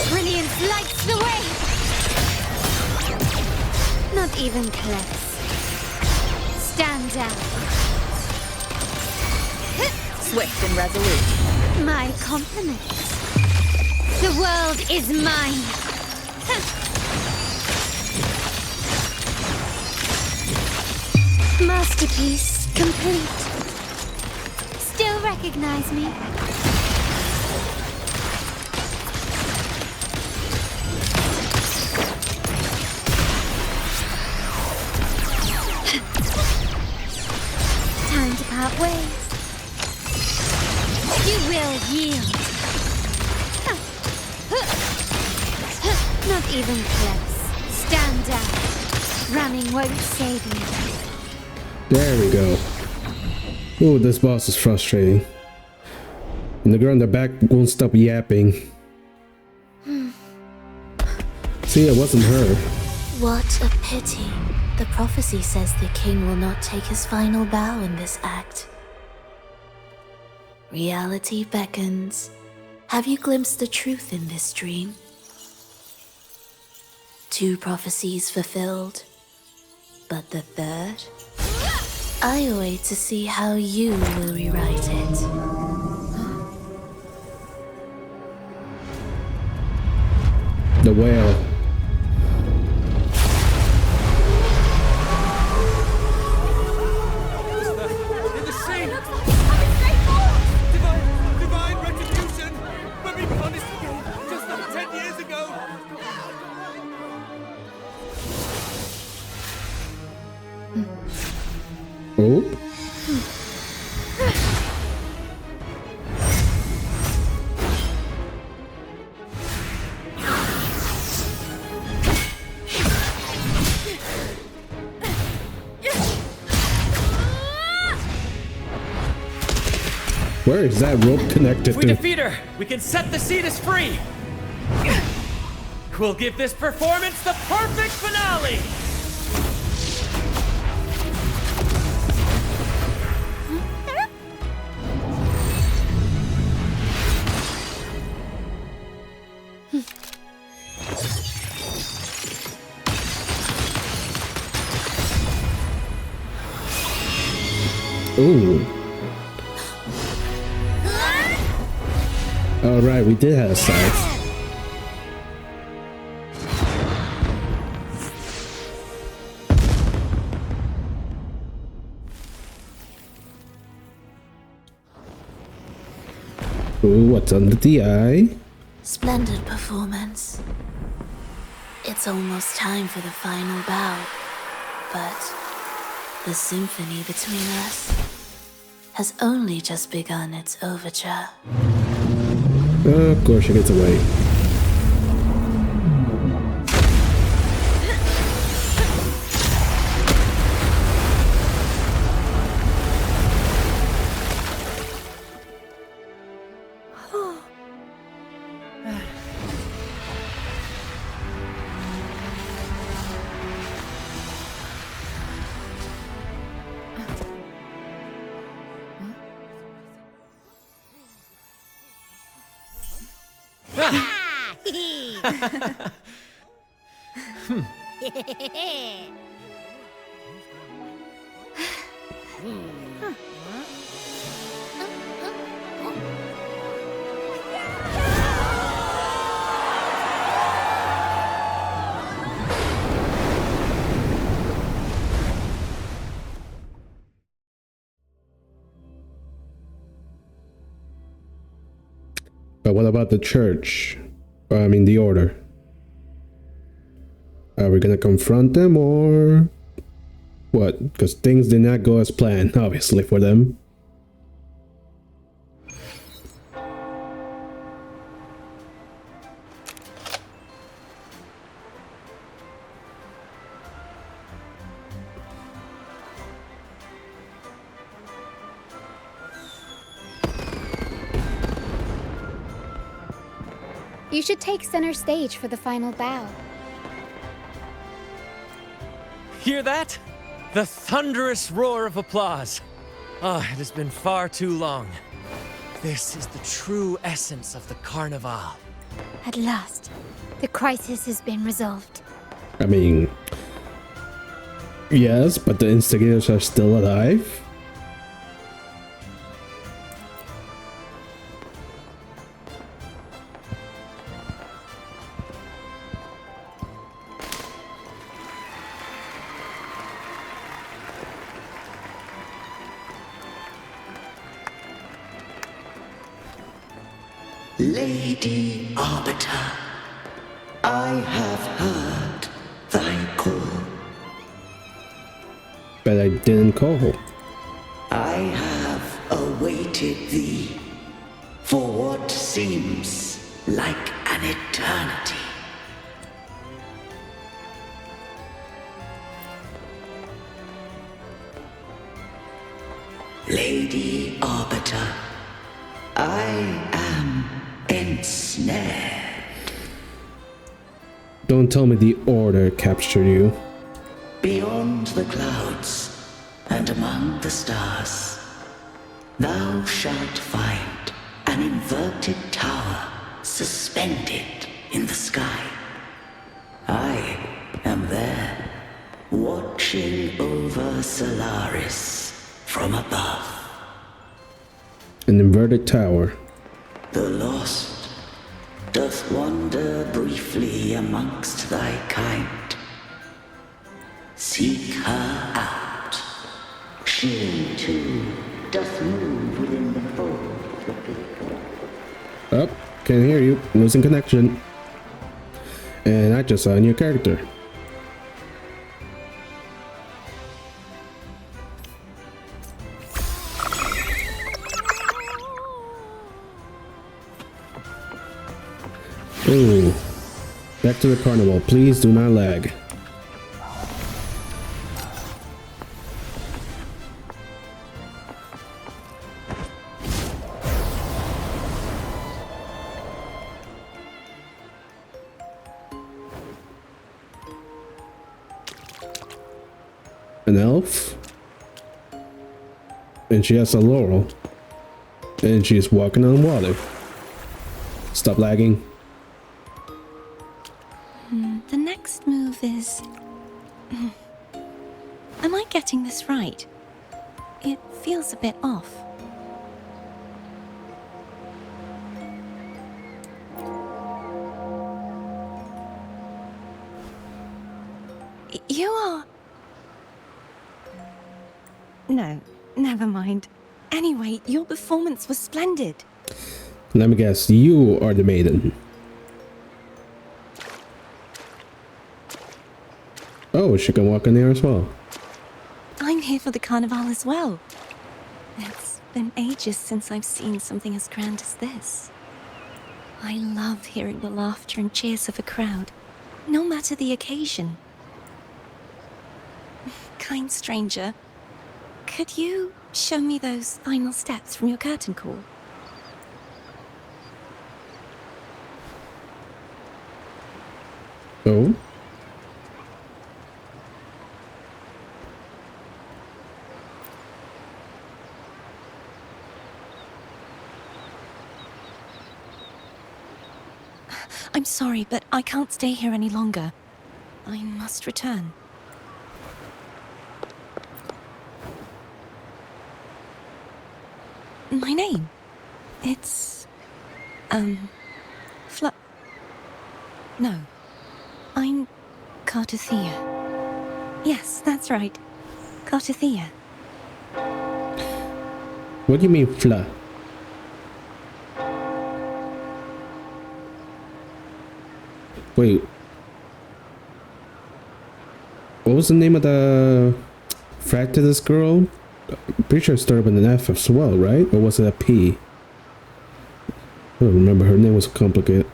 [SPEAKER 16] Brilliance lights the way. Not even close. Stand down.
[SPEAKER 13] Swift and resolute.
[SPEAKER 16] My compliments. The world is mine. Masterpiece complete. Still recognize me? Time to part ways. You will yield. Not even close. Stand down. Running won't save you.
[SPEAKER 1] There we go. Oh, this boss is frustrating. And the girl in the back won't stop yapping. See, it wasn't her.
[SPEAKER 19] What a pity. The prophecy says the king will not take his final bow in this act. Reality beckons. Have you glimpsed the truth in this dream? 2 prophecies fulfilled, but the third? I await to see how you will rewrite it.
[SPEAKER 1] The whale.
[SPEAKER 21] In the sea! Divine retribution! When we punished you just like 10 years ago!
[SPEAKER 1] Oh? Where is that rope connected
[SPEAKER 12] If we
[SPEAKER 1] to?
[SPEAKER 12] defeat her, we can set the Cetus free! We'll give this performance the perfect finale!
[SPEAKER 1] Ooh. Alright, we did have a scythe. Ooh, what's under the eye?
[SPEAKER 19] Splendid performance. It's almost time for the final bow, but the symphony between us has only just begun its overture.
[SPEAKER 1] Of course she gets away. But what about the church? I mean, the order. Are we gonna confront them or what? Because things did not go as planned, obviously, for them.
[SPEAKER 2] You should take center stage for the final bow.
[SPEAKER 12] Hear that? The thunderous roar of applause. Ah, it has been far too long. This is the true essence of the Carnival.
[SPEAKER 16] At last, the crisis has been resolved.
[SPEAKER 1] I mean, yes, but the instigators are still alive.
[SPEAKER 8] Lady Arbiter, I have heard thy call.
[SPEAKER 1] But I didn't call.
[SPEAKER 8] I have awaited thee for what seems like an eternity. I am ensnared.
[SPEAKER 1] Don't tell me the Order captured you.
[SPEAKER 8] Beyond the clouds and among the stars, thou shalt find an inverted tower suspended in the sky. I am there, watching over Solaris from above.
[SPEAKER 1] An inverted tower.
[SPEAKER 8] The lost doth wander briefly amongst thy kind. Seek her out. She too doth move within the fold.
[SPEAKER 1] Oh, can't hear you. Losing connection. And I just saw a new character. Ooh. Back to the carnival. Please do not lag. An elf, and she has a laurel, and she's walking on water. Stop lagging.
[SPEAKER 10] The next move is... Am I getting this right? It feels a bit off. You are... No, never mind. Anyway, your performance was splendid.
[SPEAKER 1] Let me guess, you are the maiden. Oh, she can walk in there as well.
[SPEAKER 10] I'm here for the carnival as well. It's been ages since I've seen something as grand as this. I love hearing the laughter and cheers of a crowd, no matter the occasion. Kind stranger, could you show me those final steps from your curtain call?
[SPEAKER 1] Oh?
[SPEAKER 10] I'm sorry, but I can't stay here any longer. I must return. My name? It's... No. I'm Cartothea. Yes, that's right. Cartothea.
[SPEAKER 1] What do you mean, Fla? Wait. What was the name of the frat to this girl? I'm pretty sure it started with an F as well, right? Or was it a P? I don't remember. Her name was complicated.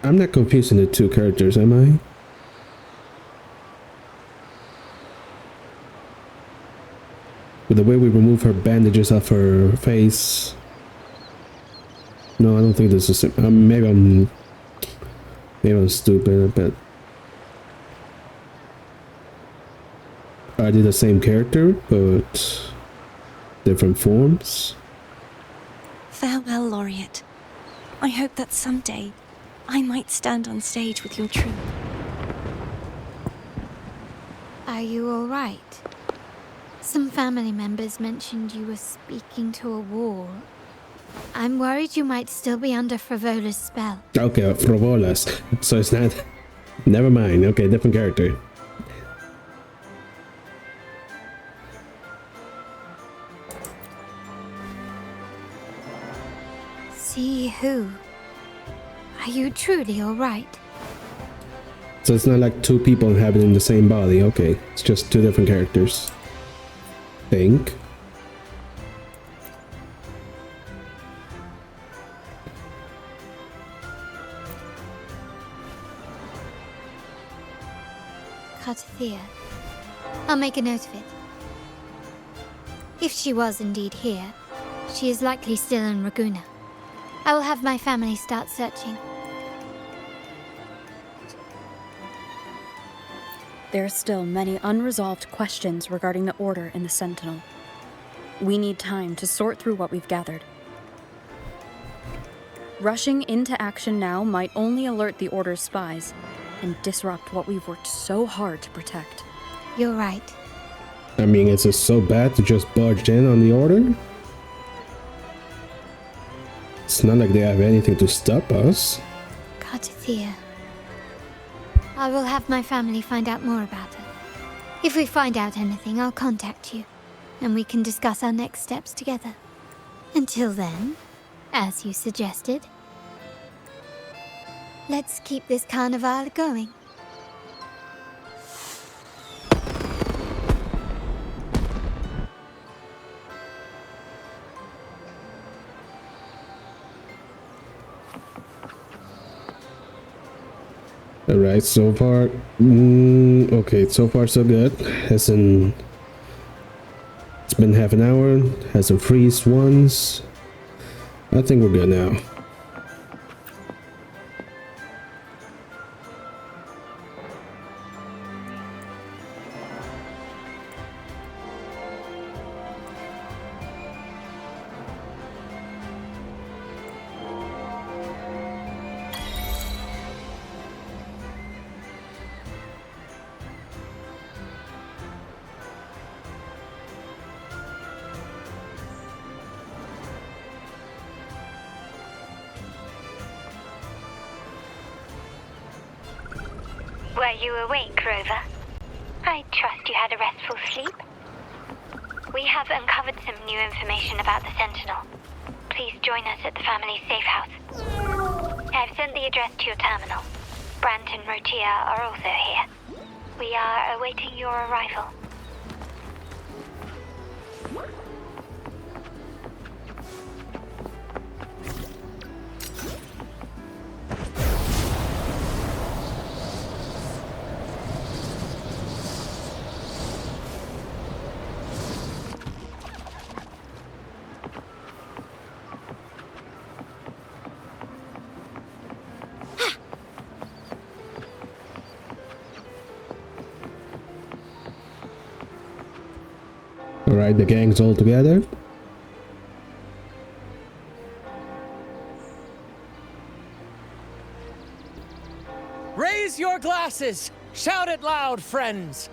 [SPEAKER 1] I'm not confusing the two characters, am I? With the way we remove her bandages off her face. No, I don't think this is... maybe I'm stupid, but... Are they the same character, but... different forms?
[SPEAKER 10] Farewell, Laureate. I hope that someday I might stand on stage with your troupe.
[SPEAKER 16] Are you all right? Some family members mentioned you were speaking to a wall. I'm worried you might still be under Frivola's spell.
[SPEAKER 1] Okay, Frivola's. So it's not... Never mind. Okay, different character.
[SPEAKER 16] See who? Are you truly all right?
[SPEAKER 1] So it's not like two people inhabiting the same body. Okay, it's just two different characters. Think.
[SPEAKER 16] Cartothea. I'll make a note of it. If she was indeed here, She is likely still in Raguna. I will have my family start searching.
[SPEAKER 13] There are still many unresolved questions regarding the Order and the Sentinel. We need time to sort through what we've gathered. Rushing into action now might only alert the Order's spies and disrupt what we've worked so hard to protect.
[SPEAKER 16] You're right.
[SPEAKER 1] I mean, is it so bad to just barge in on the Order? It's not like they have anything to stop us.
[SPEAKER 16] Cartithia. I will have my family find out more about her. If we find out anything, I'll contact you, and we can discuss our next steps together. Until then, as you suggested, let's keep this carnival going.
[SPEAKER 1] Alright, so far, okay, so far so good. It's been half an hour, has some freeze ones. I think we're good now.
[SPEAKER 7] Were you awake, Rover? I trust you had a restful sleep. We have uncovered some new information about the Sentinel. Please join us at the family's safe house. I've sent the address to your terminal. Brant and Rotia are also here. We are awaiting your arrival.
[SPEAKER 1] Alright, the gang's all together.
[SPEAKER 12] Raise your glasses! Shout it loud, friends!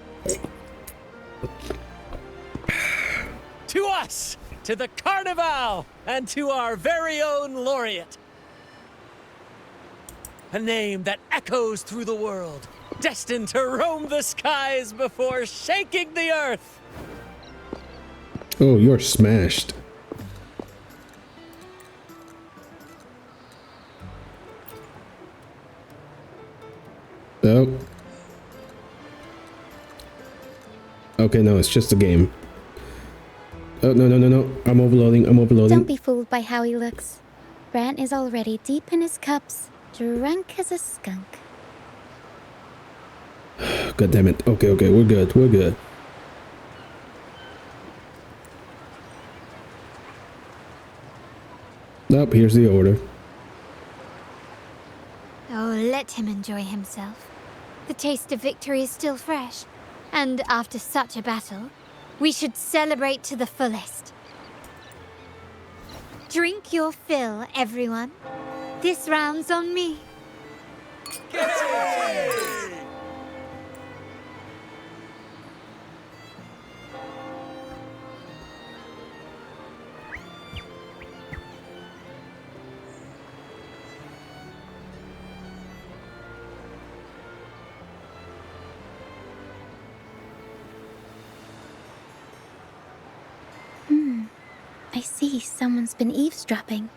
[SPEAKER 12] To us! To the Carnival! And to our very own laureate! A name that echoes through the world, destined to roam the skies before shaking the earth!
[SPEAKER 1] Oh, you're smashed. Oh. Okay, no, it's just a game. Oh, no. I'm overloading.
[SPEAKER 2] Don't be fooled by how he looks. Brant is already deep in his cups, drunk as a skunk.
[SPEAKER 1] God damn it. Okay, we're good. Nope, here's the order.
[SPEAKER 16] Oh, let him enjoy himself. The taste of victory is still fresh. And after such a battle, we should celebrate to the fullest. Drink your fill, everyone. This round's on me.
[SPEAKER 2] I see someone's been eavesdropping.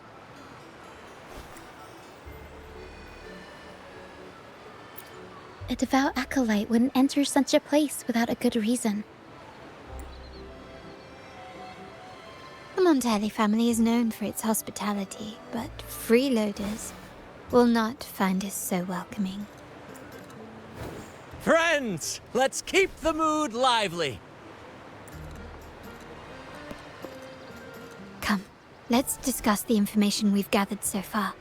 [SPEAKER 2] A devout acolyte wouldn't enter such a place without a good reason.
[SPEAKER 16] The Montelli family is known for its hospitality, but freeloaders will not find us so welcoming.
[SPEAKER 12] Friends, let's keep the mood lively.
[SPEAKER 16] Let's discuss the information we've gathered so far.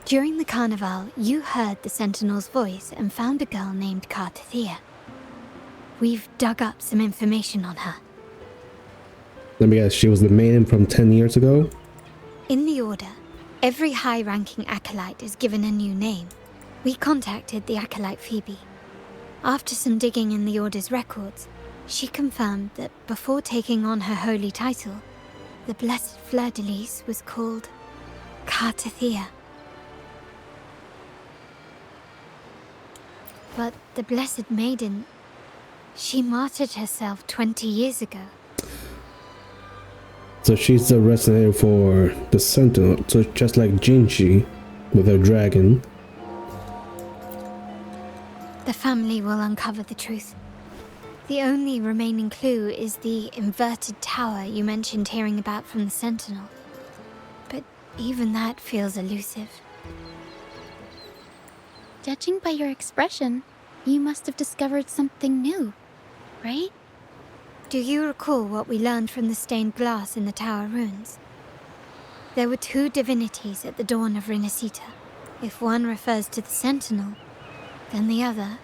[SPEAKER 16] During the carnival, you heard the Sentinel's voice and found a girl named Cartathea. We've dug up some information on her.
[SPEAKER 1] Let me guess, she was the maiden from 10 years ago?
[SPEAKER 16] In the Order, every high-ranking acolyte is given a new name. We contacted the acolyte Phoebe. After some digging in the Order's records, she confirmed that before taking on her holy title, the Blessed Fleur-de-Lis was called Cartathea. But the Blessed Maiden, she martyred herself 20 years ago.
[SPEAKER 1] So she's the resonator for the Sentinel, so just like Jinchi with her dragon.
[SPEAKER 16] The family will uncover the truth. The only remaining clue is the inverted tower you mentioned hearing about from the Sentinel. But even that feels elusive.
[SPEAKER 2] Judging by your expression, you must have discovered something new, right?
[SPEAKER 16] Do you recall what we learned from the stained glass in the tower ruins? There were two divinities at the dawn of Rinascita. If one refers to the Sentinel, then the other,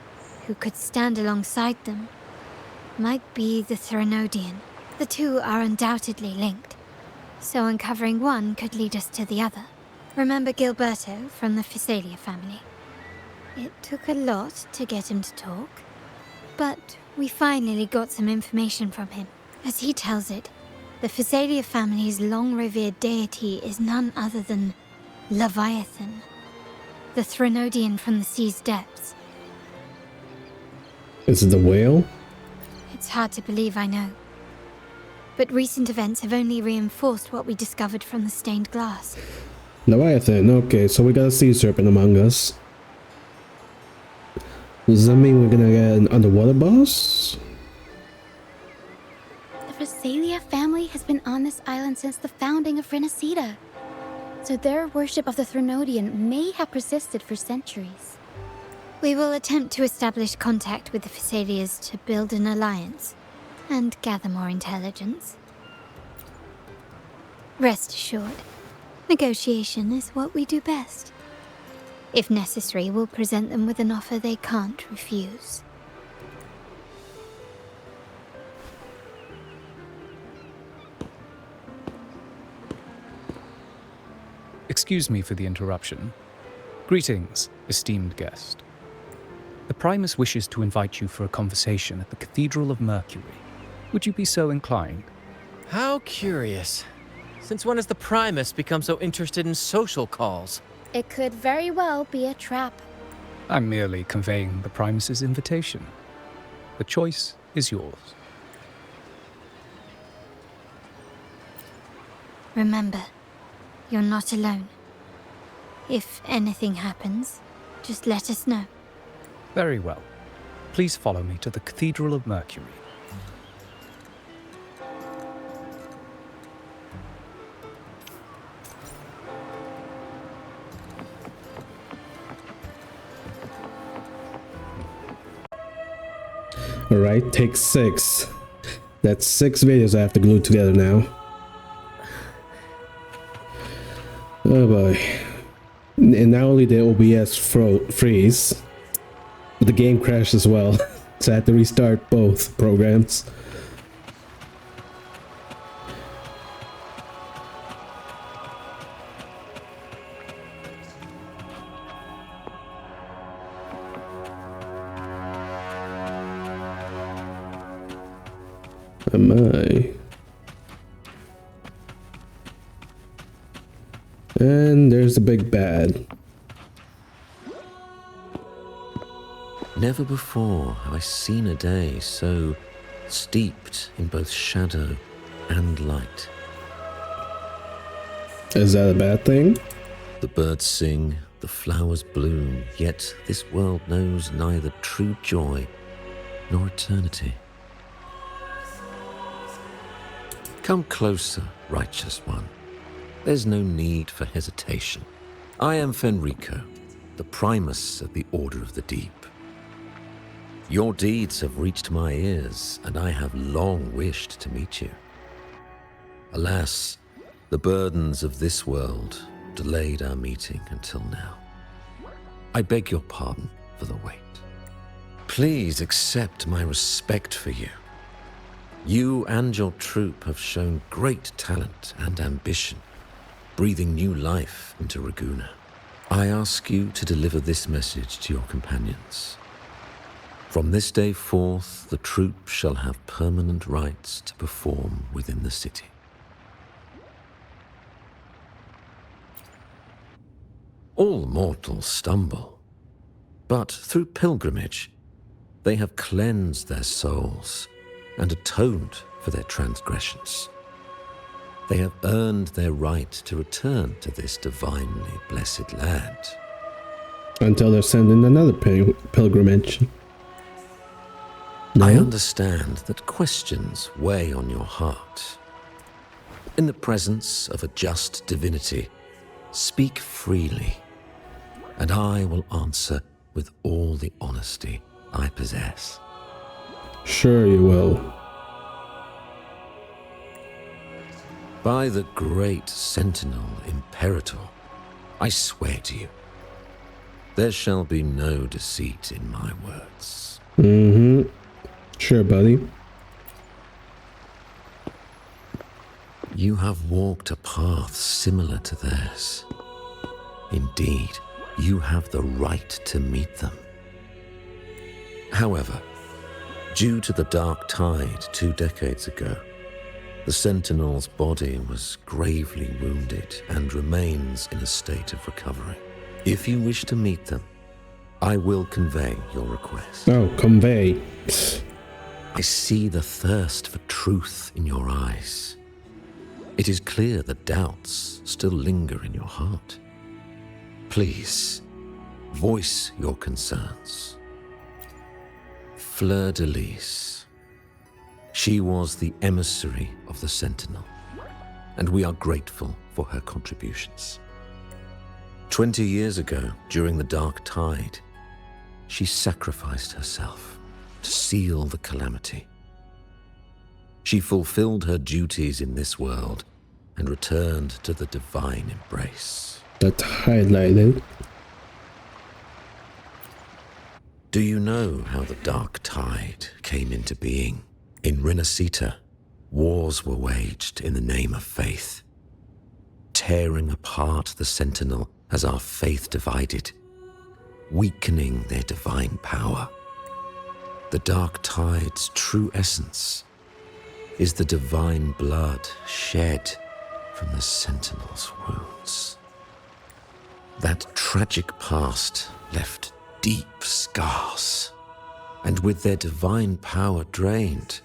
[SPEAKER 16] who could stand alongside them, might be the Threnodian. The two are undoubtedly linked, so uncovering one could lead us to the other. Remember Gilberto from the Physalia family? It took a lot to get him to talk, but we finally got some information from him. As he tells it, the Physalia family's long-revered deity is none other than Leviathan, the Threnodian from the sea's depths.
[SPEAKER 1] Is it the whale?
[SPEAKER 16] It's hard to believe, I know. But recent events have only reinforced what we discovered from the stained glass.
[SPEAKER 1] Leviathan, okay, so we got a sea serpent among us. Does that mean we're gonna get an underwater boss?
[SPEAKER 2] The Physalia family has been on this island since the founding of Rinascita, so their worship of the Threnodian may have persisted for centuries.
[SPEAKER 16] We will attempt to establish contact with the Physalias to build an alliance and gather more intelligence. Rest assured, negotiation is what we do best. If necessary, we'll present them with an offer they can't refuse.
[SPEAKER 15] Excuse me for the interruption. Greetings, esteemed guest. The Primus wishes to invite you for a conversation at the Cathedral of Mercury. Would you be so inclined?
[SPEAKER 12] How curious. Since when has the Primus become so interested in social calls?
[SPEAKER 2] It could very well be a trap.
[SPEAKER 15] I'm merely conveying the Primus's invitation. The choice is yours.
[SPEAKER 16] Remember, you're not alone. If anything happens, just let us know.
[SPEAKER 15] Very well. Please follow me to the Cathedral of Mercury.
[SPEAKER 1] Alright, take 6. That's 6 videos I have to glue together now. Oh boy. And not only did OBS freeze, but the game crashed as well. So I had to restart both programs. Am I? And there's the big bad.
[SPEAKER 6] Never before have I seen a day so steeped in both shadow and light.
[SPEAKER 1] Is that a bad thing?
[SPEAKER 6] The birds sing, the flowers bloom, yet this world knows neither true joy nor eternity. Come closer, righteous one. There's no need for hesitation. I am Fenrico, the Primus of the Order of the Deep. Your deeds have reached my ears, and I have long wished to meet you. Alas, The burdens of this world delayed our meeting until now. I beg your pardon for the wait. Please accept my respect for you. You and your troop have shown great talent and ambition, breathing new life into Ragusa. I ask you to deliver this message to your companions. From this day forth, the troop shall have permanent rights to perform within the city. All mortals stumble, but through pilgrimage, they have cleansed their souls and atoned for their transgressions. They have earned their right to return to this divinely blessed land.
[SPEAKER 1] Until they're sent in another pilgrimage. No?
[SPEAKER 6] I understand that questions weigh on your heart. In the presence of a just divinity, speak freely, and I will answer with all the honesty I possess.
[SPEAKER 1] Sure you will.
[SPEAKER 6] By the great Sentinel Imperator, I swear to you, there shall be no deceit in my words.
[SPEAKER 1] Mm-hmm. Sure, buddy.
[SPEAKER 6] You have walked a path similar to theirs. Indeed, you have the right to meet them. However, due to the Dark Tide 2 decades ago, the Sentinel's body was gravely wounded and remains in a state of recovery. If you wish to meet them, I will convey your request.
[SPEAKER 1] Oh, convey.
[SPEAKER 6] I see the thirst for truth in your eyes. It is clear that doubts still linger in your heart. Please, voice your concerns. Fleur-de-Lis. She was the emissary of the Sentinel, and we are grateful for her contributions. 20 years ago, during the Dark Tide, she sacrificed herself to seal the calamity. She fulfilled her duties in this world and returned to the divine embrace.
[SPEAKER 1] That's highlighted.
[SPEAKER 6] Do you know how the Dark Tide came into being? In Rinascita, wars were waged in the name of faith, tearing apart the Sentinel as our faith divided, weakening their divine power. The Dark Tide's true essence is the divine blood shed from the Sentinel's wounds. That tragic past left deep scars, and with their divine power drained,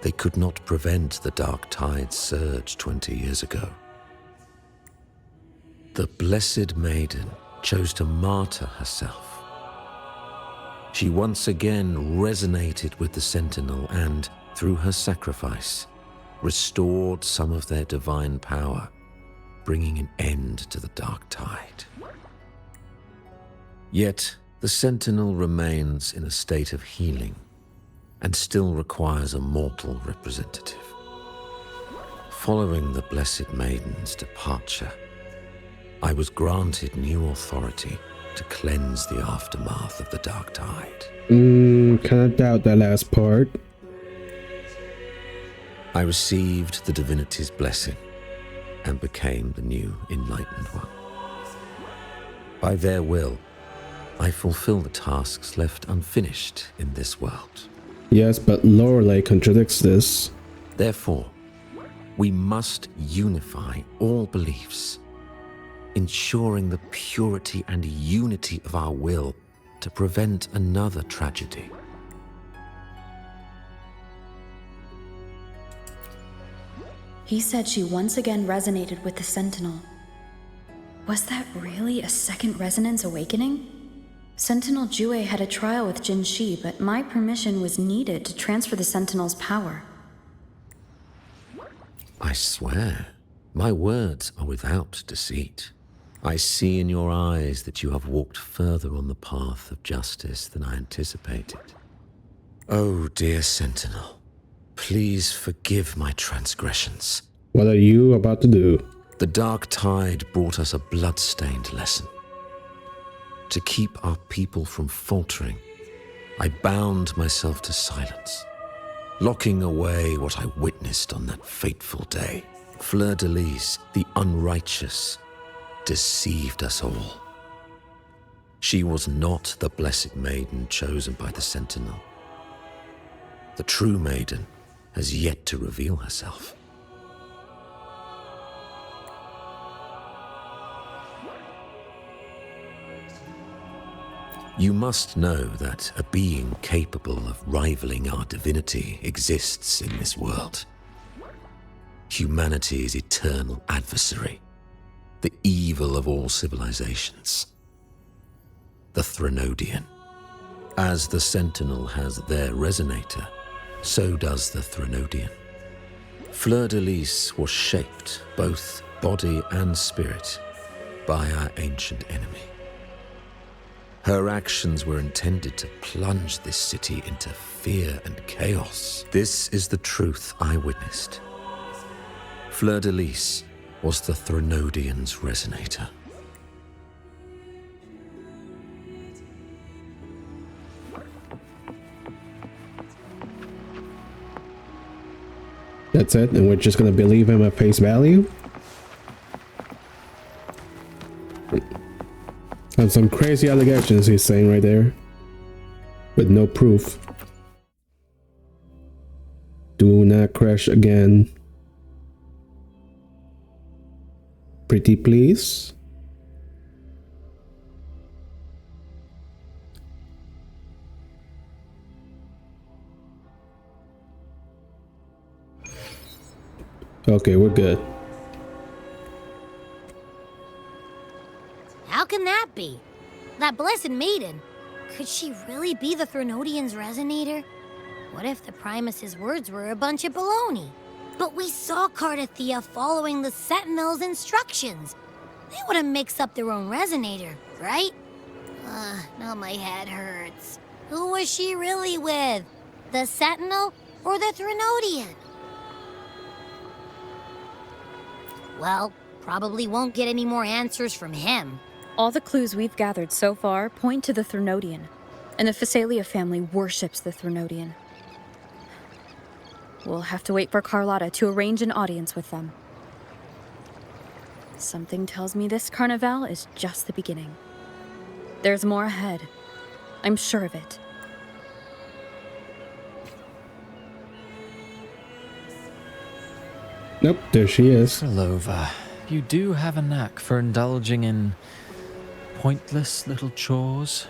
[SPEAKER 6] they could not prevent the Dark Tide's surge 20 years ago. The Blessed Maiden chose to martyr herself. She once again resonated with the Sentinel and, through her sacrifice, restored some of their divine power, bringing an end to the Dark Tide. Yet, the Sentinel remains in a state of healing and still requires a mortal representative. Following the Blessed Maiden's departure, I was granted new authority to cleanse the aftermath of the Dark Tide.
[SPEAKER 1] Kinda doubt that last part.
[SPEAKER 6] I received the divinity's blessing and became the new Enlightened One. By their will, I fulfill the tasks left unfinished in this world.
[SPEAKER 1] Yes, but Lorelei contradicts this.
[SPEAKER 6] Therefore, we must unify all beliefs, ensuring the purity and unity of our will to prevent another tragedy.
[SPEAKER 13] He said she once again resonated with the Sentinel. Was that really a second resonance awakening? Sentinel Jue had a trial with Jin Shi, but my permission was needed to transfer the Sentinel's power.
[SPEAKER 6] I swear, my words are without deceit. I see in your eyes that you have walked further on the path of justice than I anticipated. Oh, dear Sentinel, please forgive my transgressions.
[SPEAKER 1] What are you about to do?
[SPEAKER 6] The dark tide brought us a blood-stained lesson. To keep our people from faltering, I bound myself to silence, locking away what I witnessed on that fateful day. Fleur-de-Lis, the unrighteous, deceived us all. She was not the blessed maiden chosen by the Sentinel. The true maiden has yet to reveal herself. You must know that a being capable of rivaling our divinity exists in this world. Humanity's eternal adversary, the evil of all civilizations, the Threnodian. As the Sentinel has their resonator, so does the Threnodian. Fleur-de-Lis was shaped, both body and spirit, by our ancient enemy. Her actions were intended to plunge this city into fear and chaos. This is the truth I witnessed. Fleur-de-Lis was the Threnodian's resonator.
[SPEAKER 1] That's it, and we're just gonna believe him at face value? And some crazy allegations he's saying right there, with no proof. Do not crash again. Pretty please. Okay, we're good.
[SPEAKER 5] How can that be? That blessed maiden. Could she really be the Threnodian's resonator? What if the Primus's words were a bunch of baloney? But we saw Cardathia following the Sentinel's instructions. They wouldn't mix up their own resonator, right? Now my head hurts. Who was she really with? The Sentinel or the Threnodian? Well, probably won't get any more answers from him.
[SPEAKER 13] All the clues we've gathered so far point to the Threnodian, and the Phasalia family worships the Threnodian. We'll have to wait for Carlotta to arrange an audience with them. Something tells me this Carnival is just the beginning. There's more ahead. I'm sure of it.
[SPEAKER 1] Nope, there she is.
[SPEAKER 3] Lova, you do have a knack for indulging in pointless little chores.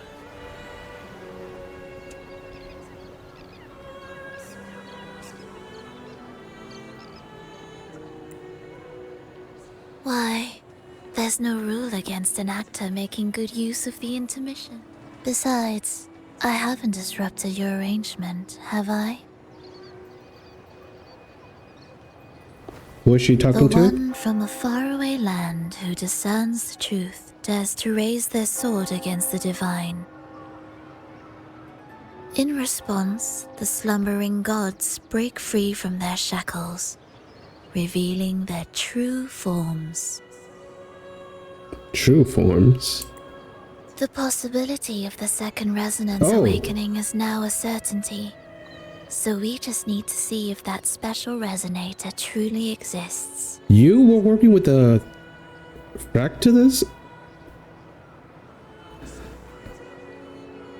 [SPEAKER 19] Why, there's no rule against an actor making good use of the intermission. Besides, I haven't disrupted your arrangement, have I?
[SPEAKER 1] Was she talking
[SPEAKER 19] the
[SPEAKER 1] to?
[SPEAKER 19] One from a faraway land who discerns the truth dares to raise their sword against the divine. In response, the slumbering gods break free from their shackles, revealing their true forms.
[SPEAKER 1] True forms?
[SPEAKER 19] The possibility of the second resonance awakening is now a certainty. So we just need to see if that special resonator truly exists.
[SPEAKER 1] You were working with the Fractalus?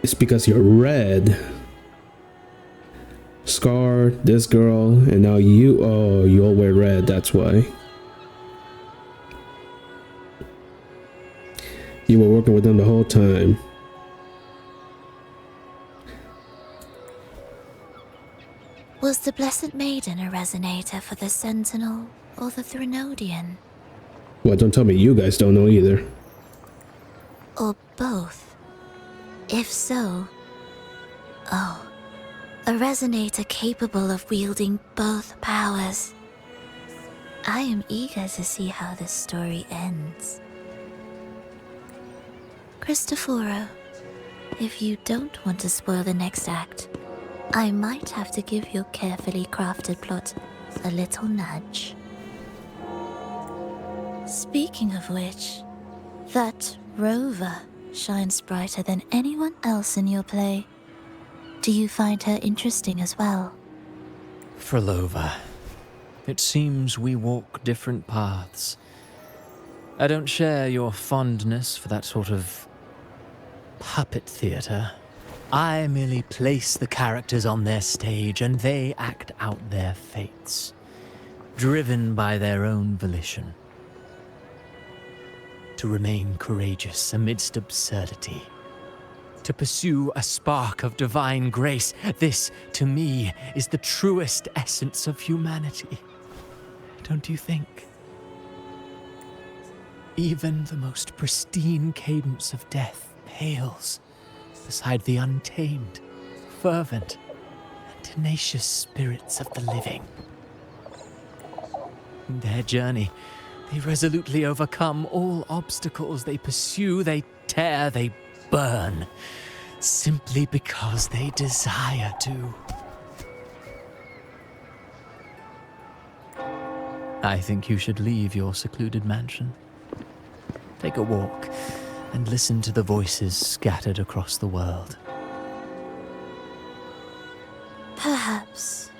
[SPEAKER 1] It's because you're red. Scar, this girl, and now you. Oh, you all wear red, that's why. You were working with them the whole time.
[SPEAKER 19] Was the Blessed Maiden a resonator for the Sentinel or the Threnodian?
[SPEAKER 1] Well, don't tell me you guys don't know either.
[SPEAKER 19] Or both? If so... Oh, a resonator capable of wielding both powers. I am eager to see how this story ends. Cristoforo, if you don't want to spoil the next act, I might have to give your carefully crafted plot a little nudge. Speaking of which, that rover shines brighter than anyone else in your play. Do you find her interesting as well?
[SPEAKER 3] Frolova, it seems we walk different paths. I don't share your fondness for that sort of puppet theater. I merely place the characters on their stage and they act out their fates, driven by their own volition. To remain courageous amidst absurdity. To pursue a spark of divine grace. This, to me, is the truest essence of humanity. Don't you think? Even the most pristine cadence of death pales beside the untamed, fervent, and tenacious spirits of the living. In their journey, they resolutely overcome all obstacles. They pursue, they tear, they burn, simply because they desire to. I think you should leave your secluded mansion. Take a walk and listen to the voices scattered across the world.
[SPEAKER 19] Perhaps.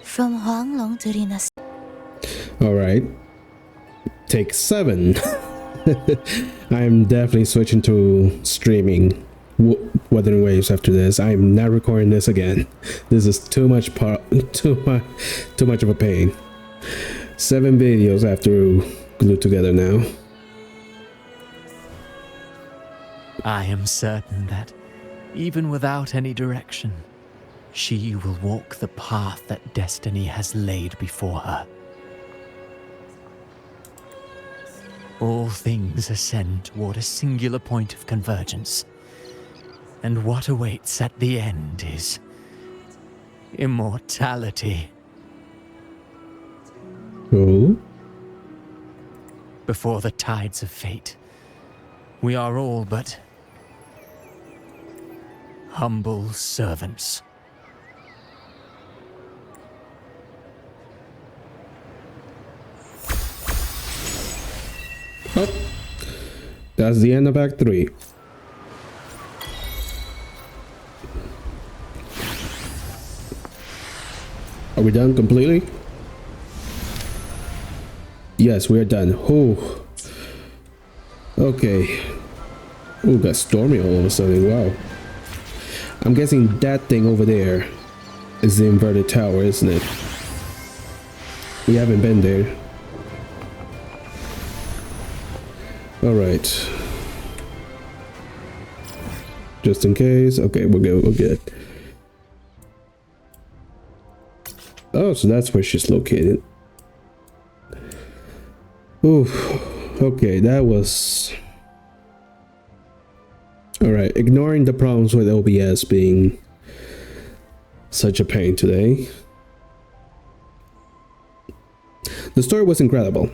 [SPEAKER 19] From Huanglong to Rinascita.
[SPEAKER 1] Alright. Take 7. I'm definitely switching to streaming Wuthering Waves after this. I'm not recording this again. This is too much of a pain. 7 videos after glued together now.
[SPEAKER 3] I am certain that, even without any direction, she will walk the path that destiny has laid before her. All things ascend toward a singular point of convergence, and what awaits at the end is immortality.
[SPEAKER 1] Oh?
[SPEAKER 3] Before the tides of fate, we are all but humble servants.
[SPEAKER 1] Oh, that's the end of Act 3. Are we done completely? Yes, we're done. Oh. Okay. Oh, got stormy all of a sudden. Wow. I'm guessing that thing over there is the inverted tower, isn't it? We haven't been there. Alright. Just in case. Okay, we're good. We're good. Oh, so that's where she's located. Oof. Okay, that was... Alright, ignoring the problems with OBS being such a pain today. The story was incredible.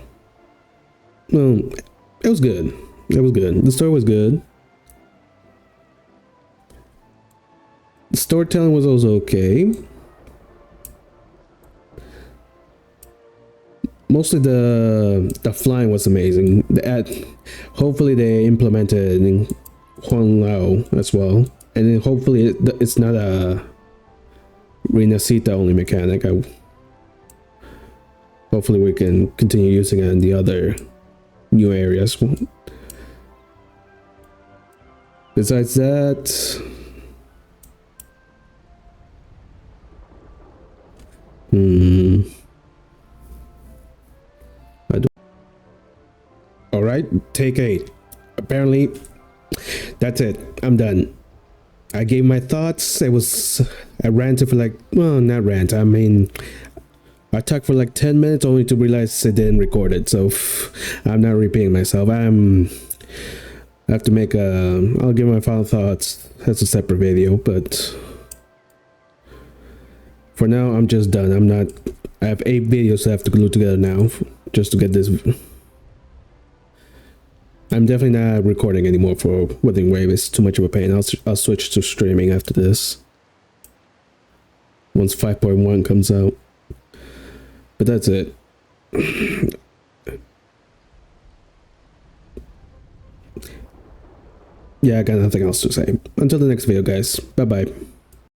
[SPEAKER 1] Well, it was good. It was good. The story was good. The storytelling was also okay. Mostly the flying was amazing. Hopefully they implemented it in Huanglong as well, and then hopefully it's not a Rinascita only mechanic. Hopefully we can continue using it in the other new areas. Besides that, Alright, take 8. Apparently, that's it. I'm done. I gave my thoughts. I ranted for like, well, not rant. I mean, I talked for like 10 minutes only to realize I didn't record it. So I'm not repeating myself. I have to make I'll give my final thoughts as a separate video, but for now, I'm just done. I have 8 videos I have to glue together now just to get this. I'm definitely not recording anymore for Wuthering Wave. It's too much of a pain. I'll switch to streaming after this. Once 5.1 comes out. But that's it. Yeah, I got nothing else to say. Until the next video, guys. Bye-bye.